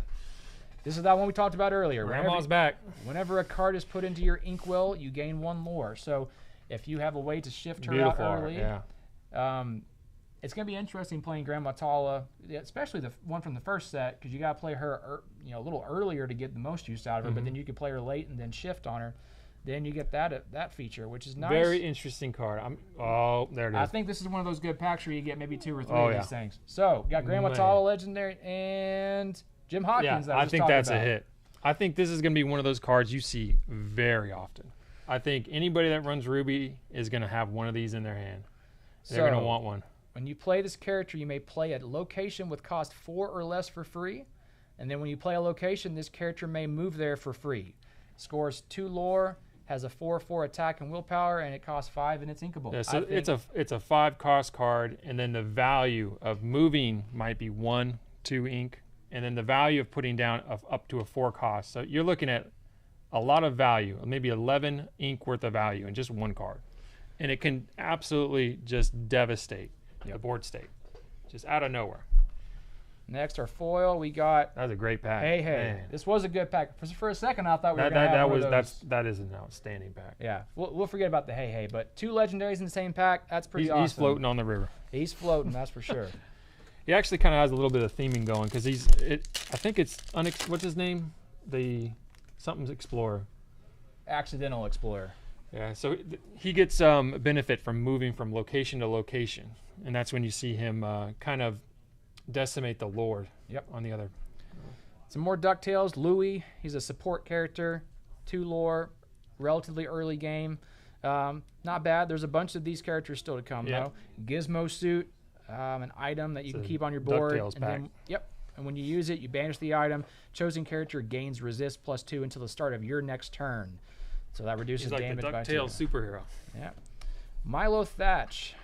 A: This is that one we talked about earlier.
B: Grandma's back.
A: Whenever a card is put into your inkwell, you gain 1 lore. So if you have a way to shift her out early, it's going to be interesting playing Grandma Tala, especially the one from the first set, because you got to play her a little earlier to get the most use out of her, but then you can play her late and then shift on her. Then you get that feature, which is nice.
B: Very interesting card. There it is.
A: I think this is one of those good packs where you get maybe 2 or 3 of these things. So, got Grandma Tala Legendary and Jim Hawkins.
B: I think that's a hit. I think this is going to be one of those cards you see very often. I think anybody that runs Ruby is going to have one of these in their hand. They're going to want one.
A: When you play this character, you may play a location with cost 4 or less for free. And then when you play a location, this character may move there for free. Scores 2 lore, has a 4/4 attack and willpower, and it costs 5, and it's inkable.
B: Yeah, so it's a 5 cost card, and then the value of moving might be 1, 2 ink, and then the value of putting down up to a 4 cost. So you're looking at a lot of value, maybe 11 ink worth of value in just 1 card, and it can absolutely just devastate the board state, just out of nowhere.
A: Next, our foil, we got.
B: That was a great pack.
A: Hey,
B: Man.
A: this was a good pack. For a second, I thought we were going to have one of those.
B: That is an outstanding pack.
A: Yeah, we'll forget about the hey, but 2 legendaries in the same pack. That's pretty awesome.
B: He's floating on the river.
A: He's floating, that's for sure.
B: He actually kind of has a little bit of theming going because I think it's what's his name? Something's Explorer.
A: Accidental Explorer.
B: Yeah, so he gets benefit from moving from location to location, and that's when you see him kind of decimate the Lord.
A: Yep.
B: On the other.
A: Some more DuckTales. Louie, he's a support character. 2 lore, relatively early game. Not bad. There's a bunch of these characters still to come, though. Gizmo Suit, an item that you can keep on your board.
B: DuckTales pack.
A: Yep. And when you use it, you banish the item. Chosen character gains resist +2 until the start of your next turn. So that reduces damage by 2.
B: He's like the DuckTales superhero.
A: Yeah. Milo Thatch,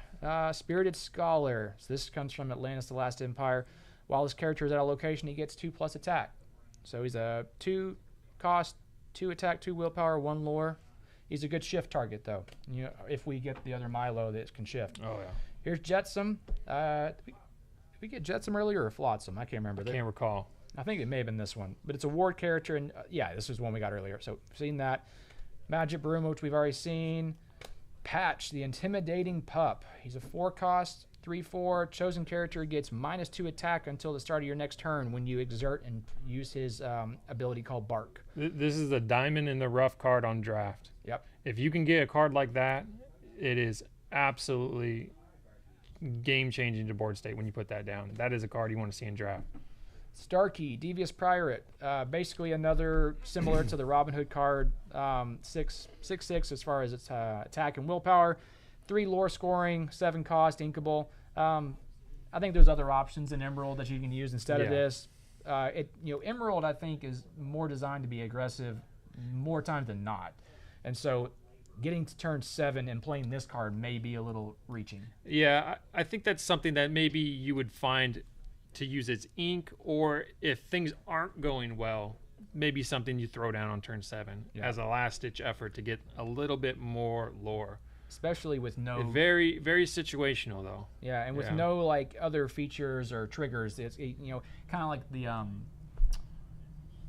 A: Spirited Scholar. So this comes from Atlantis: The Last Empire. While this character is at a location, he gets 2+ attack. So he's a 2 cost, 2 attack, 2 willpower, 1 lore. He's a good shift target, though. You know, if we get the other Milo that can shift.
B: Oh yeah.
A: Here's Jetsam. Did we get Jetsam earlier or Flotsam? I can't remember.
B: I can't recall.
A: I think it may have been this one, but it's a ward character, and yeah, this is one we got earlier. So seen that. Magic Broom, which we've already seen. Patch, the Intimidating Pup. He's a 4 cost, 3/4. Chosen character gets -2 attack until the start of your next turn when you exert and use his ability called Bark.
B: This is a diamond in the rough card on draft.
A: Yep.
B: If you can get a card like that, it is absolutely game-changing to board state when you put that down. That is a card you want to see in draft.
A: Starkey, Devious Pirate, basically another similar to the Robin Hood card, 6/6 as far as its attack and willpower, 3 lore scoring, 7 cost, inkable. I think there's other options in Emerald that you can use instead of this. Emerald I think is more designed to be aggressive more times than not, and so getting to turn 7 and playing this card may be a little reaching.
B: Yeah, I think that's something that maybe you would find to use its ink, or if things aren't going well, maybe something you throw down on turn 7 as a last-ditch effort to get a little bit more lore.
A: Especially with no...
B: Very, very situational, though.
A: Yeah, and with no, like, other features or triggers. It's, kind of like the...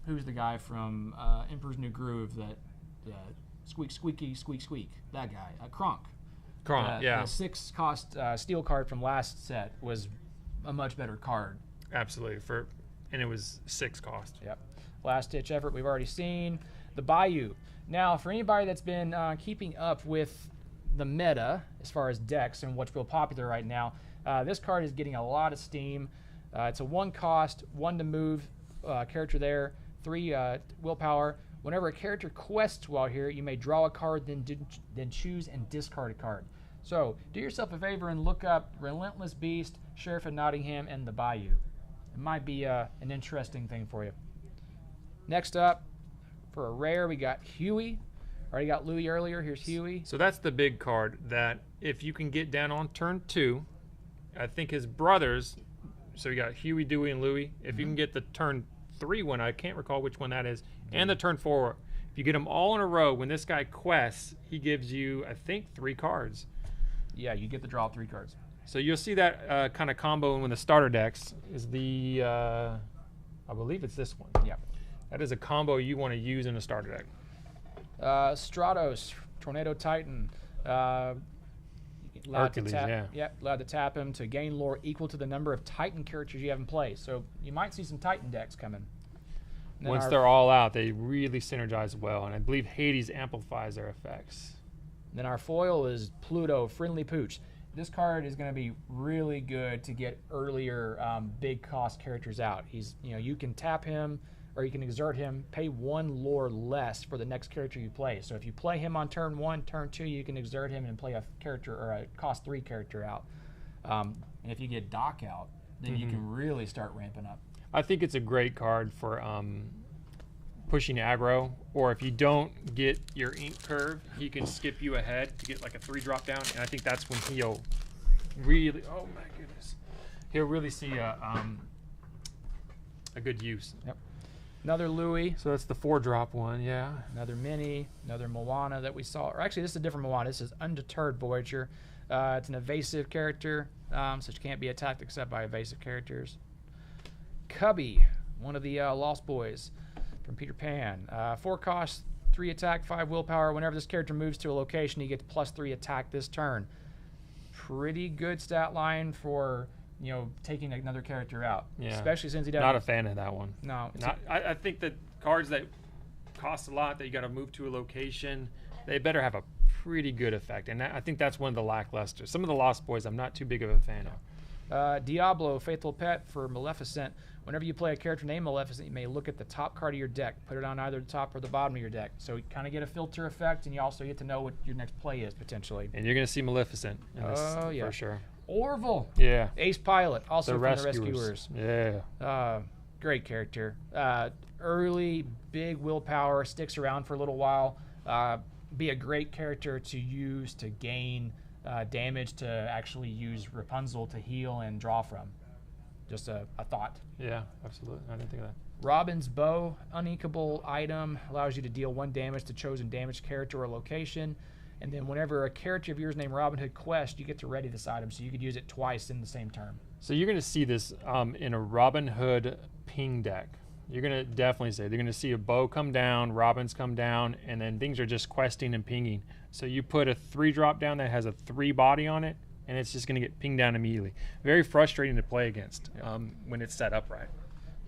A: who's the guy from Emperor's New Groove that... squeak, squeaky, squeak, squeak. That guy. Kronk.
B: Kronk, yeah.
A: The 6 cost steel card from last set was a much better card.
B: Absolutely. And it was 6 cost.
A: Yep. Last ditch effort we've already seen. The Bayou. Now, for anybody that's been keeping up with the meta as far as decks and what's real popular right now, this card is getting a lot of steam. It's a 1 cost, 1 to move character there, 3 willpower. Whenever a character quests while here, you may draw a card, then choose and discard a card. So do yourself a favor and look up Relentless Beast, Sheriff of Nottingham, and the Bayou. It might be an interesting thing for you. Next up, for a rare, we got Huey. Already got Louie earlier. Here's Huey.
B: So that's the big card that if you can get down on turn 2, I think his brothers, so you got Huey, Dewey, and Louie. If you can get the turn 3 one, I can't recall which one that is, and the turn 4, if you get them all in a row, when this guy quests, he gives you, I think, 3 cards.
A: Yeah, you get to draw 3 cards.
B: So you'll see that kind of combo in the starter decks is the, I believe it's this one.
A: Yeah.
B: That is a combo you want to use in a starter deck.
A: Stratos, Tornado Titan.
B: Hercules,
A: allowed to tap him to gain lore equal to the number of Titan characters you have in play. So you might see some Titan decks coming.
B: Once they're all out, they really synergize well, and I believe Hades amplifies their effects.
A: Then our foil is Pluto, Friendly Pooch. This card is going to be really good to get earlier big cost characters out. You can tap him or you can exert him, pay 1 lore less for the next character you play. So if you play him on turn 1, turn 2, you can exert him and play a character or a cost 3 character out. And if you get Doc out, then you can really start ramping up.
B: I think it's a great card for pushing aggro, or if you don't get your ink curve, he can skip you ahead to get like a 3-drop down, and I think that's when he'll really, oh my goodness, he'll really see a good use.
A: Yep. Another Louis.
B: So that's the 4-drop one, yeah.
A: Another Mini, another Moana that we saw. Or actually, this is a different Moana. This is Undeterred Voyager. It's an evasive character, so she can't be attacked except by evasive characters. Cubby, one of the Lost Boys from Peter Pan. 4 cost, 3 attack, 5 willpower. Whenever this character moves to a location, he gets +3 attack this turn. Pretty good stat line for, you know, taking another character out.
B: Yeah.
A: Especially since he doesn't.
B: Not a fan of that one.
A: No.
B: I think that cards that cost a lot, that you got to move to a location, they better have a pretty good effect. And I think that's one of the lackluster. Some of the Lost Boys I'm not too big of a fan of.
A: Diablo, Faithful Pet for Maleficent. Whenever you play a character named Maleficent, you may look at the top card of your deck, put it on either the top or the bottom of your deck. So you kind of get a filter effect, and you also get to know what your next play is, potentially.
B: And you're going to see Maleficent in this,
A: yeah.
B: for sure.
A: Orville.
B: Yeah.
A: Ace Pilot, also from
B: Rescuers.
A: the Rescuers.
B: Yeah.
A: Great character. Early, big willpower, sticks around for a little while. Be a great character to use to gain damage, to actually use Rapunzel to heal and draw from. Just a thought.
B: Yeah, absolutely. I didn't think of that.
A: Robin's Bow, uninkable item, allows you to deal 1 damage to chosen damaged character or location. And then whenever a character of yours named Robin Hood quests, you get to ready this item, so you could use it twice in the same turn.
B: So you're going to see this in a Robin Hood ping deck. You're going to definitely say, they're going to see a bow come down, Robins come down, and then things are just questing and pinging. So you put a 3-drop down that has a 3 body on it, and it's just going to get pinged down immediately. Very frustrating to play against when it's set up right.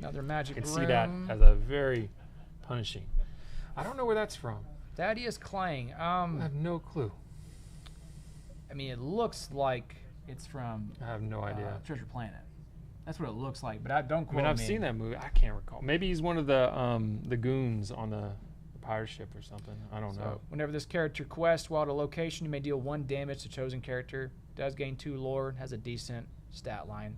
A: Another Magic
B: You can
A: Room.
B: see that as a very punishing. I don't know where that's from.
A: Thaddeus Clang.
B: I have no clue.
A: I mean, it looks like it's from
B: I have no idea.
A: Treasure Planet. That's what it looks like, but don't quote me.
B: I've seen that movie. I can't recall. Maybe he's one of the goons on the pirate ship or something. I don't know.
A: Whenever this character quests while at a location, you may deal 1 damage to chosen character. Does gain 2 lore. Has a decent stat line.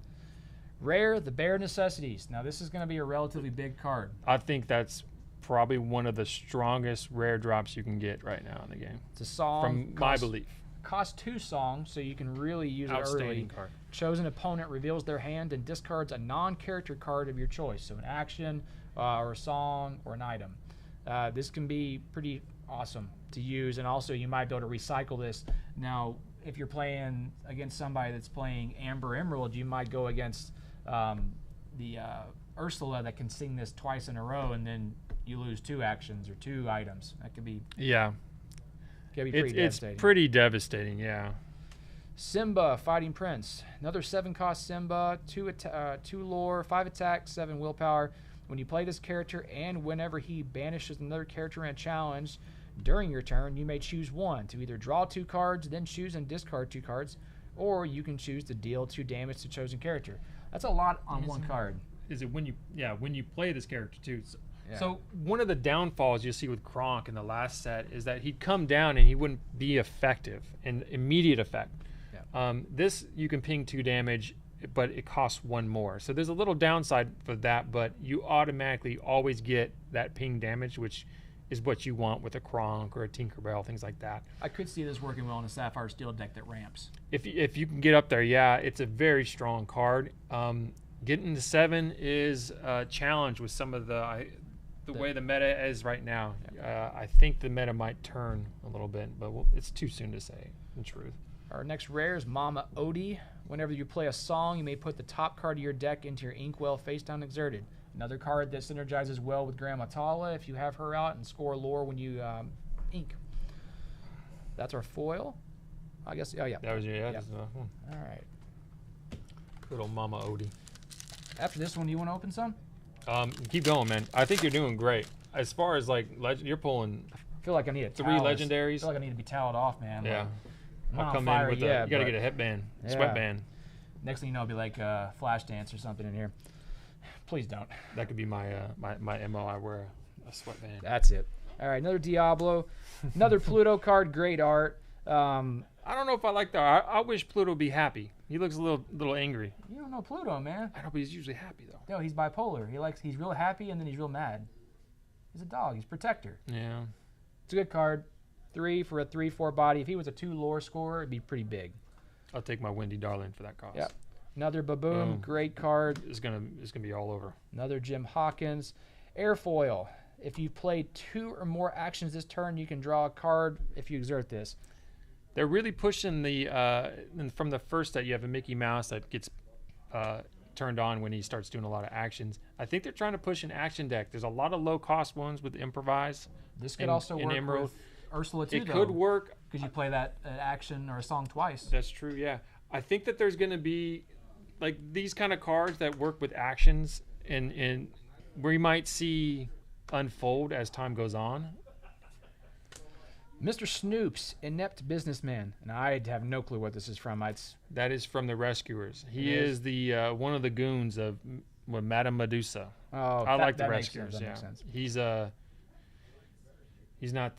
A: Rare, the Bare Necessities. Now, this is going to be a relatively big card.
B: I think that's probably one of the strongest rare drops you can get right now in the game.
A: It's a song.
B: From my belief.
A: Costs 2 songs, so you can really use it early.
B: Outstanding card.
A: Chosen opponent reveals their hand and discards a non-character card of your choice, so an action or a song or an item. This can be pretty awesome to use, and also you might be able to recycle this. Now, if you're playing against somebody that's playing Amber Emerald, you might go against the Ursula that can sing this twice in a row, and then you lose 2 actions or 2 items. That could be pretty devastating.
B: It's pretty devastating, yeah.
A: Simba, Fighting Prince. Another 7-cost Simba, 2 lore, 5 attack, 7 willpower. When you play this character and whenever he banishes another character in a challenge during your turn, you may choose one to either draw 2 cards, then choose and discard 2 cards, or you can choose to deal 2 damage to chosen character. That's a lot on one card.
B: Is it when you play this character too? So one of the downfalls you see with Kronk in the last set is that he'd come down and he wouldn't be effective, an immediate effect. This you can ping 2 damage, but it costs 1 more. So there's a little downside for that, but you automatically always get that ping damage, which is what you want with a Kronk or a Tinkerbell, things like that.
A: I could see this working well in a Sapphire Steel deck that ramps.
B: If you can get up there, yeah, it's a very strong card. Getting to 7 is a challenge with some of the way the meta is right now. I think the meta might turn a little bit, but it's too soon to say, in truth.
A: Our next rare is Mama Odie. Whenever you play a song, you may put the top card of your deck into your Inkwell face down exerted. Another card that synergizes well with Grandma Tala if you have her out, and score lore when you ink. That's our foil. I guess, oh yeah.
B: That was your,
A: All right.
B: Good old Mama Odie.
A: After this one, do you want to open some?
B: Keep going, man. I think you're doing great. As far as like, you're pulling
A: I feel like I need a
B: 3
A: towel.
B: legendaries.
A: I feel like I need to be toweled off, man.
B: Yeah.
A: Like,
B: I'll come in with you gotta get a headband, sweatband.
A: Next thing you know, it'll be like flash dance or something in here. Please don't.
B: That could be my my MO. I wear a sweatband.
A: That's it. All right, another Diablo, another Pluto card. Great art.
B: I don't know if I like that. I wish Pluto would be happy. He looks a little angry.
A: You don't know Pluto, man.
B: I know, but he's usually happy though.
A: No, he's bipolar. He's real happy and then he's real mad. He's a dog. He's Protector.
B: Yeah.
A: It's a good card. 3 for a 3/4 body. If he was a 2 lore scorer, it'd be pretty big.
B: I'll take my Windy Darling for that cost.
A: Yep. Another Baboom.
B: Boom.
A: Great card.
B: It's gonna be all over.
A: Another Jim Hawkins. Airfoil. If you play 2 or more actions this turn, you can draw a card if you exert this.
B: They're really pushing the from the first set. You have a Mickey Mouse that gets turned on when he starts doing a lot of actions. I think they're trying to push an action deck. There's a lot of low cost ones with Improvise.
A: This could also work
B: Emerald.
A: with Ursula too,
B: It
A: though.
B: could work.
A: Because you play that action or a song twice.
B: That's true. Yeah, I think that there's going to be like these kind of cards that work with actions, and we might see unfold as time goes on.
A: Mr. Snoops, Inept Businessman. And I have no clue what this is from.
B: That is from the Rescuers. He
A: It
B: is the one of the goons of Madame Medusa.
A: Oh,
B: I like the
A: that makes
B: Rescuers.
A: sense, that
B: Yeah,
A: makes sense.
B: he's not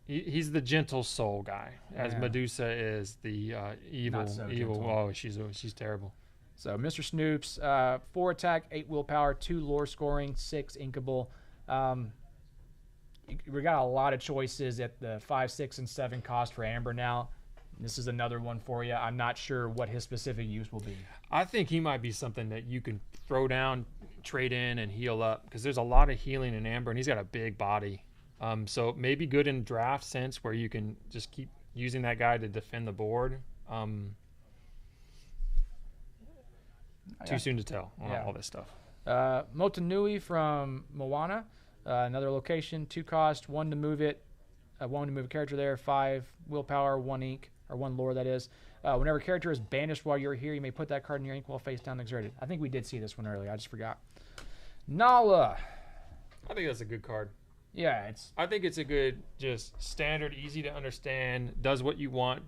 B: he's the gentle soul guy, as
A: Yeah.
B: Medusa is the evil.
A: Not so
B: evil.
A: gentle.
B: Oh, she's terrible.
A: So Mr. Snoops, 4 attack, 8 willpower, 2 lore scoring, 6 inkable. We got a lot of choices at the 5, 6, and 7 cost for Amber now. This is another one for you. I'm not sure what his specific use will be.
B: I think he might be something that you can throw down, trade in, and heal up, because there's a lot of healing in Amber, and he's got a big body. So maybe good in draft sense where you can just keep using that guy to defend the board. Too soon to tell on all this stuff.
A: Motunui from Moana, another location, 2 cost, 1 to move it, 1 to move a character there, 5 willpower, 1 ink, or 1 lore that is. Whenever a character is banished while you're here, you may put that card in your ink while face down exerted. I think we did see this one earlier. I just forgot. Nala.
B: I think that's a good card.
A: Yeah,
B: I think it's a good, just standard, easy to understand, does what you want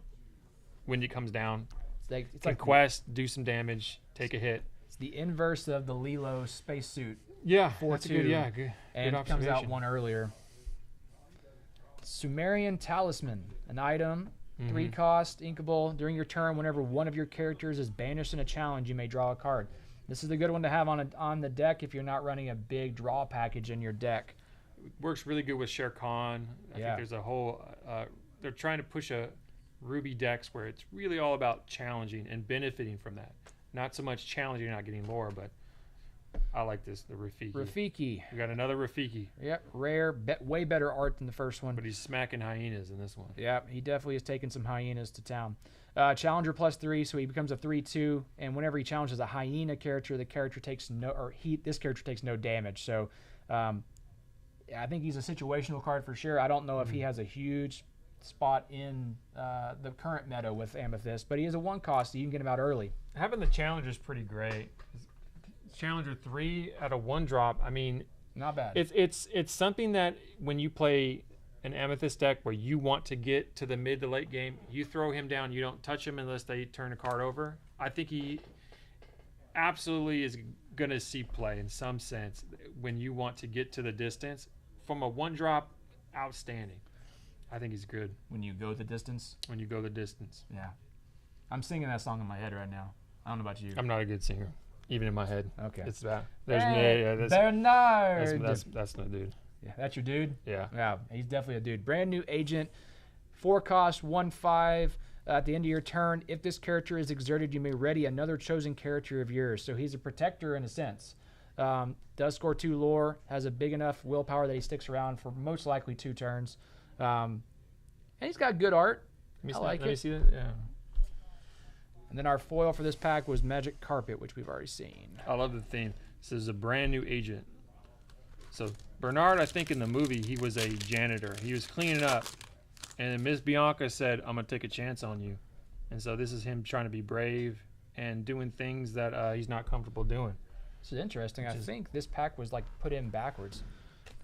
B: when it comes down.
A: it's like
B: Quest, do some damage, take a hit.
A: it's the inverse of the Lilo spacesuit.
B: Yeah,
A: 4/2,
B: that's a good, yeah, good,
A: And
B: good
A: it comes out
B: observation.
A: 1 earlier. Sumerian Talisman, an item, 3 cost, inkable. During your turn, whenever one of your characters is banished in a challenge, you may draw a card. This is the good one to have on the deck if you're not running a big draw package in your deck.
B: Works really good with Shere Khan. I think there's a whole. They're trying to push a Ruby decks where it's really all about challenging and benefiting from that. Not so much challenging, not getting lore, but I like this, the Rafiki.
A: Rafiki.
B: We got another Rafiki.
A: Yep, rare, way better art than the first one.
B: But he's smacking hyenas in this one.
A: Yep, he definitely is taking some hyenas to town. Challenger +3, so he becomes a 3/2, and whenever he challenges a hyena character, this character takes no damage. So I think he's a situational card for sure. I don't know if he has a huge spot in the current meta with Amethyst, but he is a 1 cost, so you can get him out early.
B: Having the Challenger is pretty great. Challenger 3 at a 1 drop. I mean,
A: not bad.
B: It's something that when you play an Amethyst deck where you want to get to the mid to late game, you throw him down. You don't touch him unless they turn a card over. I think he absolutely is going to see play in some sense when you want to get to the distance. From a 1 drop, outstanding. I think he's good.
A: When you go the distance?
B: When you go the distance.
A: Yeah. I'm singing that song in my head right now. I don't know about you.
B: I'm not a good singer, even in my head.
A: Okay.
B: It's that.
A: Bernard.
B: That's no dude.
A: Yeah, that's your dude?
B: Yeah.
A: Yeah, he's definitely a dude. Brand new agent, 4 cost, 1/5. At the end of your turn, if this character is exerted, you may ready another chosen character of yours. So he's a protector in a sense. Does score 2 lore, has a big enough willpower that he sticks around for most likely 2 turns. And he's got good art. Let me
B: see that. Yeah.
A: And then our foil for this pack was Magic Carpet, which we've already seen.
B: I love the theme. This is a brand new agent. So Bernard, I think in the movie, he was a janitor. He was cleaning up. And Miss Bianca said, I'm going to take a chance on you. And so this is him trying to be brave and doing things that he's not comfortable doing.
A: This is interesting. I think this pack was like put in backwards.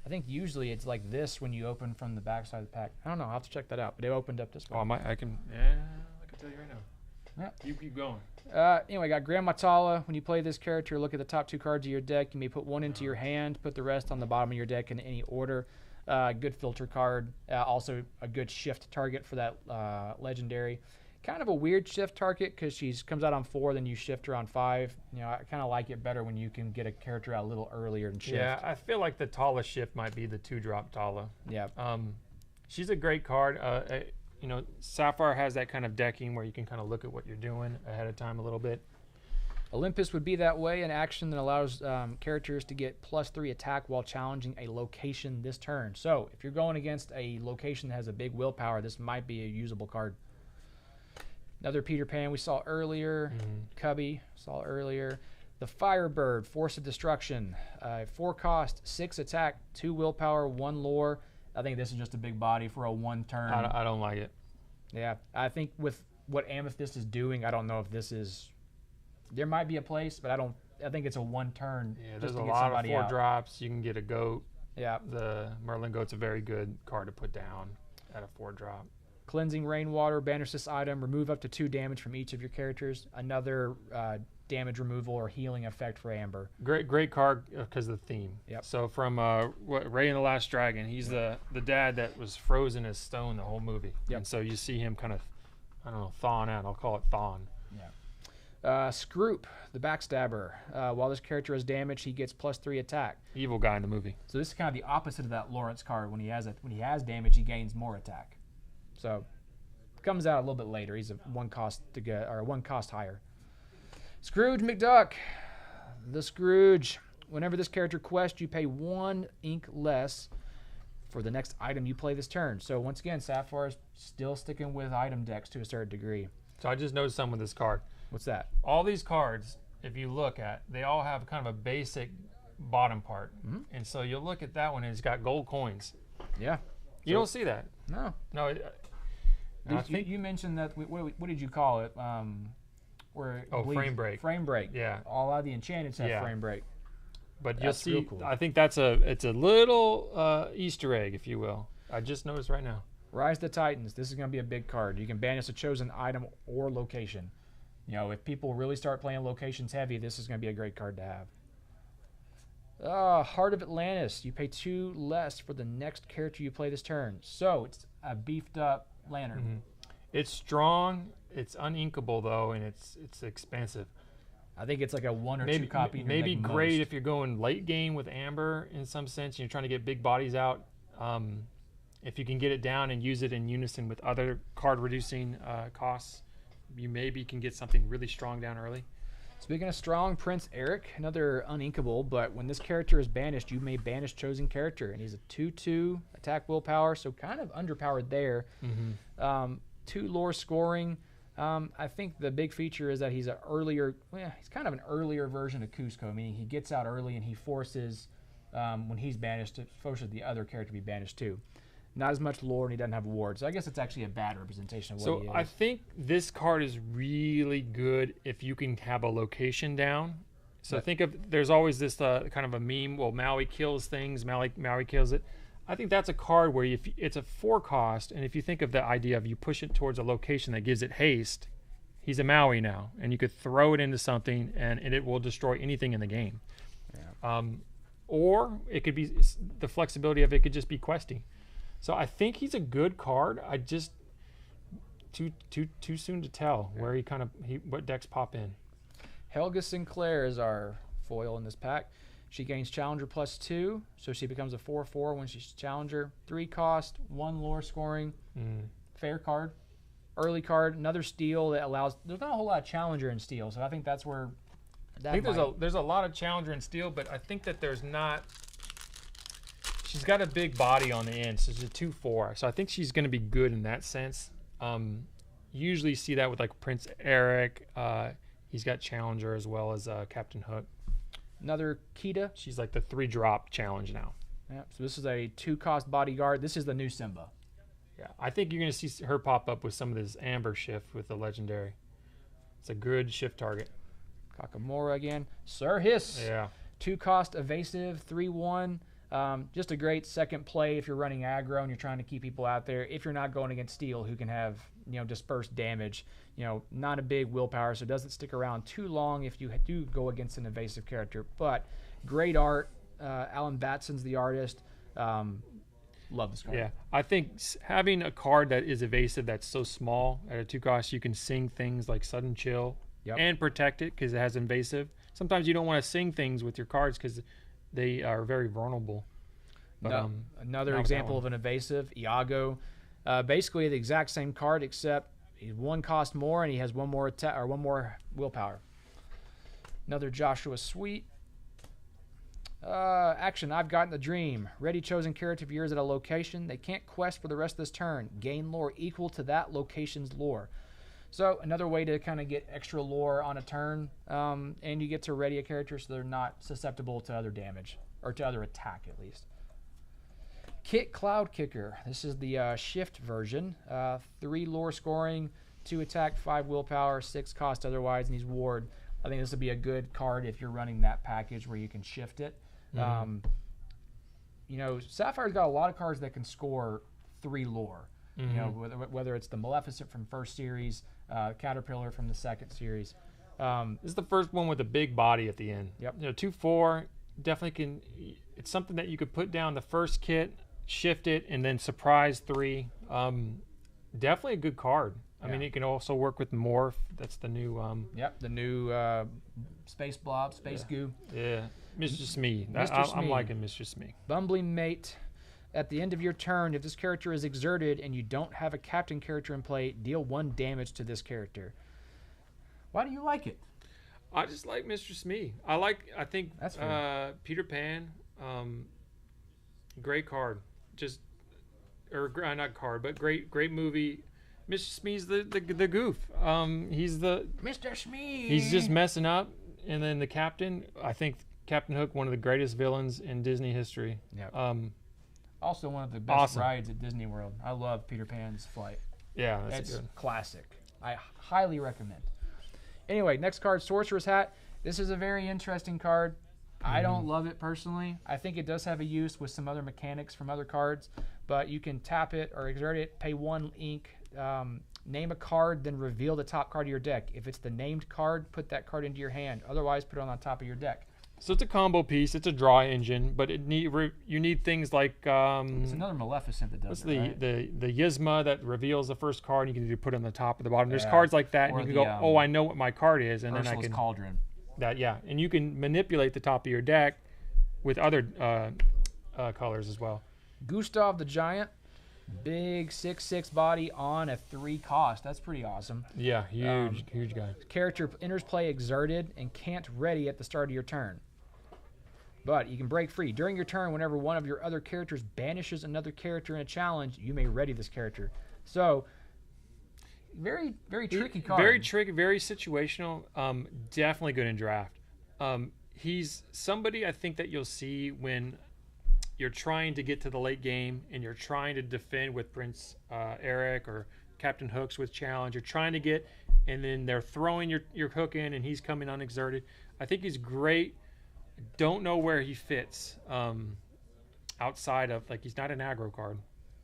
A: I think usually it's like this when you open from the back side of the pack. I don't know. I'll have to check that out. But it opened up this way.
B: Oh, I can tell you right now.
A: Yeah.
B: You keep going.
A: Anyway, got Grand Matala. When you play this character, look at the top 2 cards of your deck. You may put 1 into your hand, put the rest on the bottom of your deck in any order. Good filter card. Also a good shift target for that legendary. Kind of a weird shift target because she comes out on 4, then you shift her on 5. You know, I kind of like it better when you can get a character out a little earlier and shift.
B: Yeah, I feel like the Tala shift might be the 2-drop Tala.
A: Yeah.
B: She's a great card. You know, Sapphire has that kind of decking where you can kind of look at what you're doing ahead of time a little bit.
A: Olympus would be that way, an action that allows characters to get +3 attack while challenging a location this turn. So if you're going against a location that has a big willpower, this might be a usable card. Another Peter Pan we saw earlier. Cubby saw earlier. The Firebird, Force of Destruction. 4 cost, 6 attack, 2 willpower, 1 lore. I think this is just a big body for a 1 turn.
B: I don't like it.
A: Yeah, I think with what Amethyst is doing, I don't know if this is... There might be a place, but I think it's a 1 turn.
B: Yeah,
A: just
B: there's
A: to
B: a
A: get
B: lot of
A: somebody
B: 4
A: out.
B: drops. You can get a goat.
A: Yeah.
B: The Merlin Goat's a very good card to put down at a 4-drop.
A: Cleansing Rainwater, banish this item, remove up to 2 damage from each of your characters. Another damage removal or healing effect for Amber.
B: Great card because of the theme.
A: Yep.
B: So from Ray and the Last Dragon, he's the dad that was frozen as stone the whole movie.
A: Yep.
B: And so you see him kind of, I don't know, thawing out. I'll call it thawing.
A: Yeah. Scroop, the Backstabber. While this character has damage, he gets +3 attack.
B: Evil guy in the movie.
A: So this is kind of the opposite of that Lawrence card. When he has damage, he gains more attack. So comes out a little bit later. He's a 1 cost to get, or 1 cost higher. Scrooge McDuck, the Scrooge. Whenever this character quests, you pay 1 ink less for the next item you play this turn. So once again, Sapphire's still sticking with item decks to a certain degree.
B: So I just noticed something with this card.
A: What's that?
B: All these cards, if you look at, they all have kind of a basic bottom part. And so you'll look at that one and it's got gold coins.
A: Yeah.
B: You don't see that.
A: No.
B: No. I think
A: you mentioned that. What did you call it? Where
B: frame break.
A: Frame break.
B: Yeah.
A: All out of the enchanted have frame break.
B: But
A: That's
B: you'll
A: real
B: see.
A: cool.
B: I think it's a little Easter egg, if you will. I just noticed right now.
A: Rise the Titans. This is going to be a big card. You can banish a chosen item or location. You know, if people really start playing locations heavy, this is going to be a great card to have. Heart of Atlantis. You pay 2 less for the next character you play this turn. So it's a beefed up lantern.
B: It's strong. It's uninkable though, and it's expensive.
A: I think it's like a 1 or 2 copy.
B: Maybe great if you're going late game with Amber in some sense. And you're trying to get big bodies out. If you can get it down and use it in unison with other card reducing costs, you maybe can get something really strong down early.
A: Speaking of strong, Prince Eric, another uninkable, but when this character is banished, you may banish chosen character, and he's a 2/2 attack willpower, so kind of underpowered there. 2 lore scoring. I think the big feature is that he's he's kind of an earlier version of Cusco, meaning he gets out early and he forces, when he's banished, it forces the other character to be banished too. Not as much lore, and he doesn't have awards. So I guess it's actually a bad representation of what he is.
B: So I think this card is really good if you can have a location down. So think of, there's always this kind of a meme, well, Maui kills things, Maui kills it. I think that's a card where it's a 4 cost, and if you think of the idea of you push it towards a location that gives it haste, he's a Maui now, and you could throw it into something, and it will destroy anything in the game. Yeah. Or it could be, the flexibility of it could just be questing. So I think he's a good card. I just too soon to tell where what decks pop in.
A: Helga Sinclair is our foil in this pack. She gains Challenger +2, so she becomes a 4/4 when she's Challenger. 3 cost, 1 lore scoring. Fair card. Early card, another steal that allows. There's not a whole lot of Challenger in steal, so I think that's where.
B: I think there's a lot of Challenger in steal, but I think that there's not. She's got a big body on the end, so she's a 2/4. So I think she's going to be good in that sense. Usually you see that with like Prince Eric. He's got Challenger as well as Captain Hook.
A: Another Kita.
B: She's like the 3-drop challenge now.
A: Yeah, so this is a 2-cost bodyguard. This is the new Simba.
B: Yeah, I think you're going to see her pop up with some of this Amber shift with the Legendary. It's a good shift target.
A: Kakamora again. Sir Hiss.
B: Yeah.
A: 2-cost evasive, 3/1. Just a great second play if you're running aggro and you're trying to keep people out there. If you're not going against Steel, who can have dispersed damage, not a big willpower, so it doesn't stick around too long if you do go against an evasive character. But great art. Alan Batson's the artist. love this card.
B: Yeah, I think having a card that is evasive that's so small at a 2 cost, you can sing things like Sudden Chill and protect it because it has invasive. Sometimes you don't want to sing things with your cards because they are very vulnerable. But,
A: another example of an evasive, Iago. Basically the exact same card except he's 1 cost more and he has 1 more attack or 1 more willpower. Another Joshua Sweet. Action, I've gotten the dream. Ready chosen character of yours at a location. They can't quest for the rest of this turn. Gain lore equal to that location's lore. So another way to kind of get extra lore on a turn, and you get to ready a character so they're not susceptible to other damage, or to other attack at least. Kit Cloud Kicker. This is the shift version. 3 lore scoring, 2 attack, 5 willpower, 6 cost otherwise, and he's ward. I think this would be a good card if you're running that package where you can shift it. You know, Sapphire's got a lot of cards that can score 3 lore. You know, whether it's the Maleficent from first series, Caterpillar from the second series.
B: This is the first one with a big body at the end.
A: Yep.
B: You know, 2/4 definitely can. It's something that you could put down the first kit, shift it, and then surprise 3. Definitely a good card. I mean, it can also work with Morph. That's the new.
A: The new Space Blob, Space Goo.
B: Yeah, Mr. Smee. I'm liking Mr. Smee.
A: Bumbling Mate. At the end of your turn, if this character is exerted and you don't have a captain character in play, deal 1 damage to this character. Why do you like it?
B: I just like Mr. Smee. I think
A: That's
B: Peter Pan. Great card. Not card, but great movie. Mr. Smee's the goof. He's the
A: Mr. Smee.
B: He's just messing up, and then the captain. I think Captain Hook, one of the greatest villains in Disney history.
A: Yeah. Also one of the best rides at Disney World. I love Peter Pan's flight.
B: Yeah, that's
A: it's
B: good.
A: Classic. I highly recommend. Anyway, next card, Sorcerer's Hat. This is a very interesting card. I don't love it personally. I think it does have a use with some other mechanics from other cards, but you can tap it or exert it, pay 1 ink, name a card, then reveal the top card of your deck. If it's the named card, put that card into your hand. Otherwise, put it on top of your deck.
B: So it's a combo piece. It's a draw engine, but you need things like
A: it's another Maleficent that does it,
B: the Yzma that reveals the first card. And you can either put it on the top or the bottom. There's cards like that, and you can go, oh, I know what my card is, and
A: Ursula's
B: then I can
A: Cauldron.
B: And you can manipulate the top of your deck with other colors as well.
A: Gustav the Giant, big 6/6 body on a 3 cost. That's pretty awesome.
B: Yeah, huge guy.
A: Character enters play exerted and can't ready at the start of your turn. But you can break free. During your turn, whenever one of your other characters banishes another character in a challenge, you may ready this character. So, very tricky card.
B: Very tricky, very situational. Definitely good in draft. He's somebody I think that you'll see when you're trying to get to the late game and you're trying to defend with Prince Eric or Captain Hooks with challenge. You're trying to get, and then they're throwing your hook in and he's coming unexerted. I think he's great. Don't know where he fits outside of, like, he's not an aggro card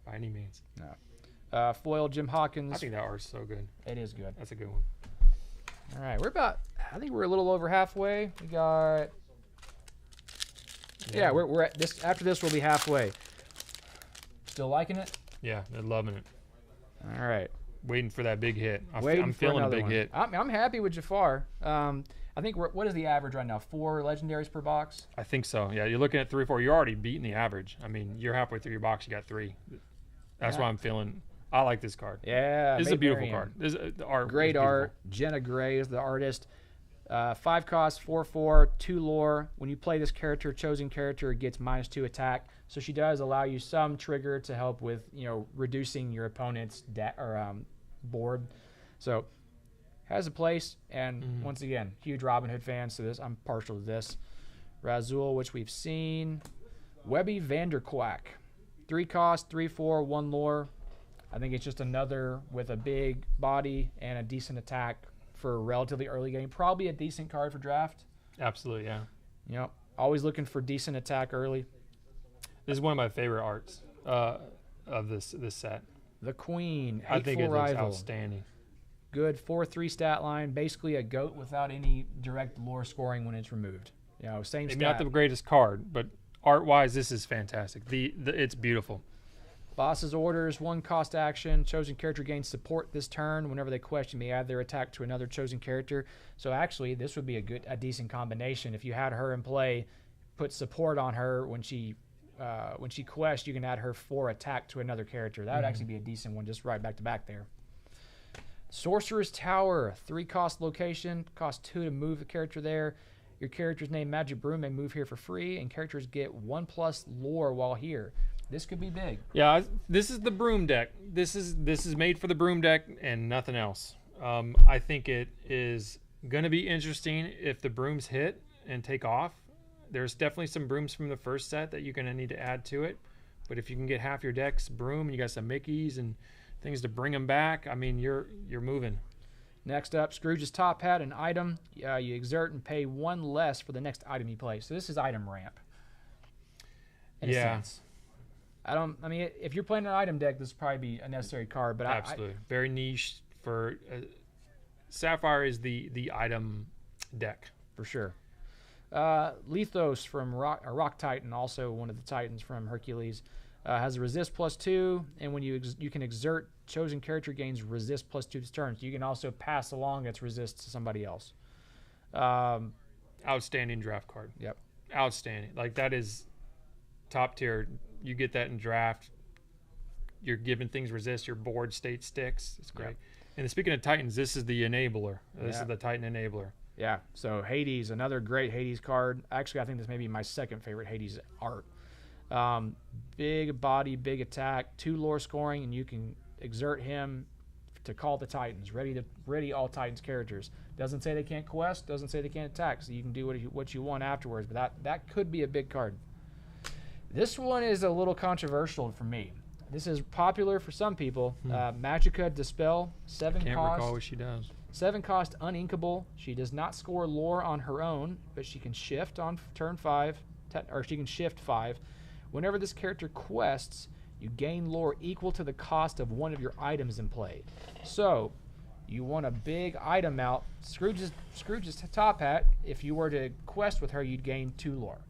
B: by any means.
A: No. Foil Jim Hawkins.
B: I think that art's so good.
A: It is good.
B: That's a good one.
A: All right, I think we're a little over halfway. We got, we're at this. After this, we'll be halfway. Still liking it?
B: Yeah, they're loving it.
A: All right.
B: Waiting for that big hit. I'm
A: Waiting
B: feeling a big hit.
A: I'm happy with Jafar. I think what is the average right now? 4 legendaries per box?
B: I think so. Yeah, you're looking at 3 or 4. You're already beating the average. I mean, you're halfway through your box. You got 3. That's why I'm feeling. I like this card.
A: Yeah,
B: this is a beautiful card. The art.
A: Great art. Jenna Gray is the artist. 5 cost, 4/4, 2 lore. When you play this character, chosen character gets -2 attack. So she does allow you some trigger to help with reducing your opponent's board. So has a place, and once again, huge Robin Hood fan. So I'm partial to this. Razul, which we've seen. Webby Vanderquack, 3 cost, 3/4, 1 lore. I think it's just another with a big body and a decent attack for a relatively early game. Probably a decent card for draft.
B: Absolutely, yeah.
A: Always looking for decent attack early.
B: This is one of my favorite arts of this set.
A: The Queen,
B: I think it looks
A: rival.
B: outstanding.
A: Good 4/3 stat line. Basically a goat without any direct lore scoring when it's removed. Same
B: Maybe
A: stat.
B: not the greatest card, but art-wise, this is fantastic. It's beautiful.
A: Boss's orders, 1 cost action. Chosen character gains support this turn. Whenever they quest, you may add their attack to another chosen character. So actually, this would be a decent combination. If you had her in play, put support on her when she quests, you can add her 4 attack to another character. That would actually be a decent one, just right back to back there. Sorcerer's Tower, 3 cost location, cost 2 to move the character there. Your character's name Magic Broom may move here for free, and characters get 1+ lore while here. This could be big.
B: Yeah, this is the broom deck. This is made for the broom deck and nothing else. I think it is going to be interesting if the brooms hit and take off. There's definitely some brooms from the first set that you're going to need to add to it. But if you can get half your decks broom and you got some Mickeys and things to bring them back, I mean, you're moving.
A: Next up, Scrooge's Top Hat, an item. You exert and pay 1 less for the next item you play. So this is item ramp. In a sense. I mean, if you're playing an item deck, this would probably be a necessary card. But
B: absolutely, very niche for Sapphire is the item deck
A: for sure. Lethos from Rock Titan, also one of the Titans from Hercules, has a resist +2, and when you can exert, chosen character gains resist +2 to turns. You can also pass along its resist to somebody else.
B: Outstanding draft card.
A: Yep.
B: Outstanding. Like, that is top tier. You get that in draft. You're giving things resist. Your board state sticks. It's great. Yep. And speaking of Titans, this is the enabler. This is the Titan enabler.
A: Yeah. So Hades, another great Hades card. Actually, I think this may be my second favorite Hades art. Big body, big attack, 2 lore scoring, and you can exert him to call the Titans. Ready all Titans characters. Doesn't say they can't quest. Doesn't say they can't attack. So you can do what you want afterwards. But that could be a big card. This one is a little controversial for me. This is popular for some people. Magicka Dispel, 7
B: Can't
A: cost.
B: recall what she does.
A: 7 cost, uninkable. She does not score lore on her own, but she can shift on turn 5, or she can shift 5. Whenever this character quests, you gain lore equal to the cost of one of your items in play. So, you want a big item out. Scrooge's Top Hat, if you were to quest with her, you'd gain 2 lore.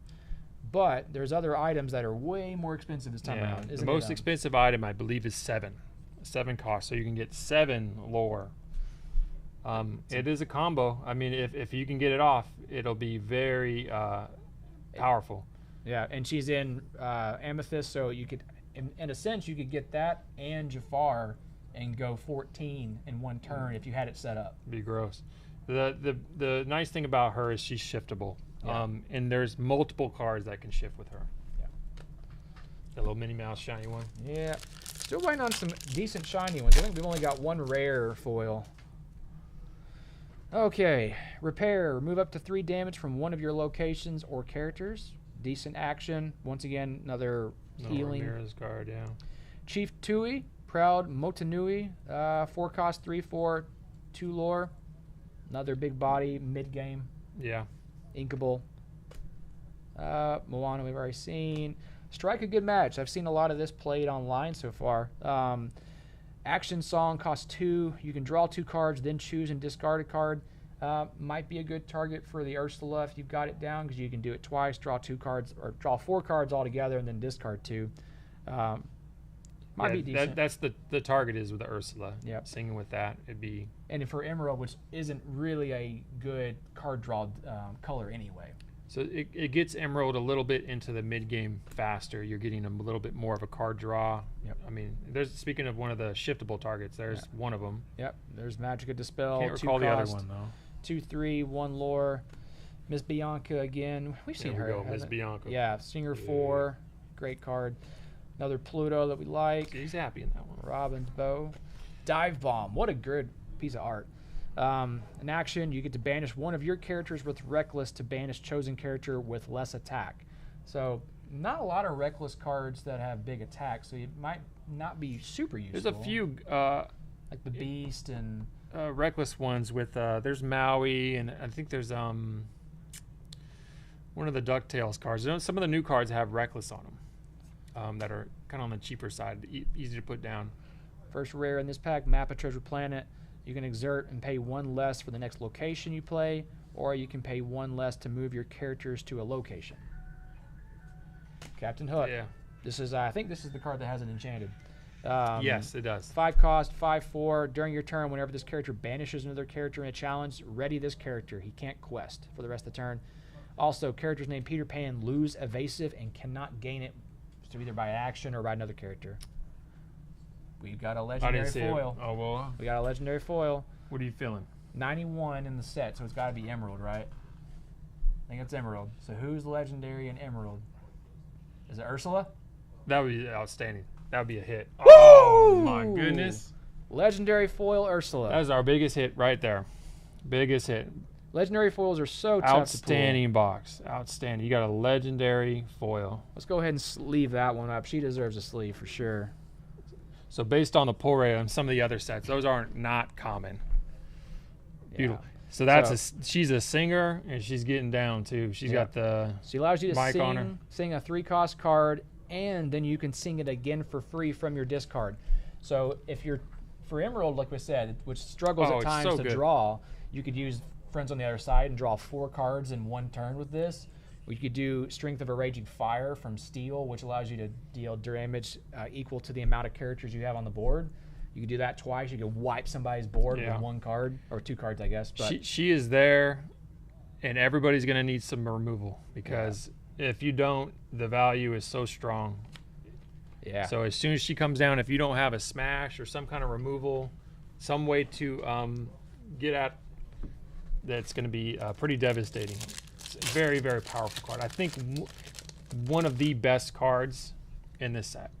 A: But there's other items that are way more expensive this time around.
B: The most expensive item, I believe, is 7. 7 cost, so you can get 7 lore. It is a combo. I mean, if you can get it off, it'll be very powerful.
A: Yeah, and she's in Amethyst, so you could, in a sense, you could get that and Jafar and go 14 in one turn if you had it set up.
B: It'd be gross. The nice thing about her is she's shiftable.
A: Yeah.
B: And there's multiple cards that can shift with her.
A: Yeah.
B: That little Minnie Mouse shiny one.
A: Yeah. Still waiting on some decent shiny ones. I think we've only got 1 rare foil. Okay. Repair. Remove up to 3 damage from one of your locations or characters. Decent action. Once again, another healing.
B: Ramirez card, yeah.
A: Chief Tui. Proud Motunui. 4 cost, 3/4, 2 lore. Another big body, mid-game.
B: Yeah.
A: Inkable. Moana we've already seen. Strike a good match. I've seen a lot of this played online so far. Action Song costs 2. You can draw 2 cards, then choose and discard a card. Might be a good target for the Ursula if you've got it down, because you can do it twice, draw 2 cards, or draw 4 cards altogether and then discard 2. Might be decent.
B: That's the target is with the Ursula.
A: Yep.
B: Singing with that, it'd be.
A: And for Emerald, which isn't really a good card draw color anyway.
B: So it gets Emerald a little bit into the mid game faster. You're getting a little bit more of a card draw.
A: Yep.
B: I mean, speaking of one of the shiftable targets, there's one of them.
A: Yep. There's Magicka Dispel.
B: Can't recall the other one though.
A: 2/3, 1 lore. Miss Bianca again. We've seen her.
B: Miss Bianca.
A: Yeah, Singer 4. Great card. Another Pluto that we like.
B: He's happy in that one.
A: Robin's Bow. Dive Bomb. What a good piece of art. In action, you get to banish one of your characters with Reckless to banish chosen character with less attack. So, not a lot of Reckless cards that have big attacks, so it might not be super useful.
B: There's a few.
A: Like the Beast and...
B: Reckless ones with, there's Maui, and I think there's one of the DuckTales cards. Some of the new cards have Reckless on them. That are kind of on the cheaper side, easy to put down. First
A: rare in this pack, Map of Treasure Planet. You can exert and pay 1 less for the next location you play, or you can pay 1 less to move your characters to a location. Captain Hook.
B: Yeah.
A: This is I think this is the card that has it enchanted.
B: Yes, it does.
A: 5 cost, 5/4. During your turn, whenever this character banishes another character in a challenge, ready this character. He can't quest for the rest of the turn. Also, characters named Peter Pan lose evasive and cannot gain it, so either by action or by another character. We've got a legendary foil.
B: Oh, well.
A: We got a legendary foil.
B: What are you feeling?
A: 91 in the set, so it's got to be Emerald, right? I think it's Emerald. So who's legendary in Emerald? Is it Ursula?
B: That would be outstanding. That would be a hit. Oh, my goodness.
A: Legendary foil Ursula.
B: That is our biggest hit right there. Biggest hit.
A: Legendary foils are so tough to pull.
B: Outstanding box. Outstanding. You got a legendary foil.
A: Let's go ahead and sleeve that one up. She deserves a sleeve for sure.
B: So based on the pull rate on some of the other sets, those aren't not common. Beautiful.
A: Yeah.
B: So that's she's a singer and she's getting down too. She's got the
A: she allows you to
B: mic on her.
A: sing a 3-cost card, and then you can sing it again for free from your discard. So if you're for Emerald, like we said, which struggles at times to draw, you could use Friends on the Other Side and draw 4 cards in one turn with this. We could do Strength of a Raging Fire from Steel, which allows you to deal damage equal to the amount of characters you have on the board. You could do that twice. You could wipe somebody's board with 1 card, or 2 cards, I guess. But
B: she is there, and everybody's going to need some removal because if you don't, the value is so strong.
A: Yeah.
B: So as soon as she comes down, if you don't have a smash or some kind of removal, some way to get at, that's going to be pretty devastating. It's a very, very powerful card. I think one of the best cards in this set.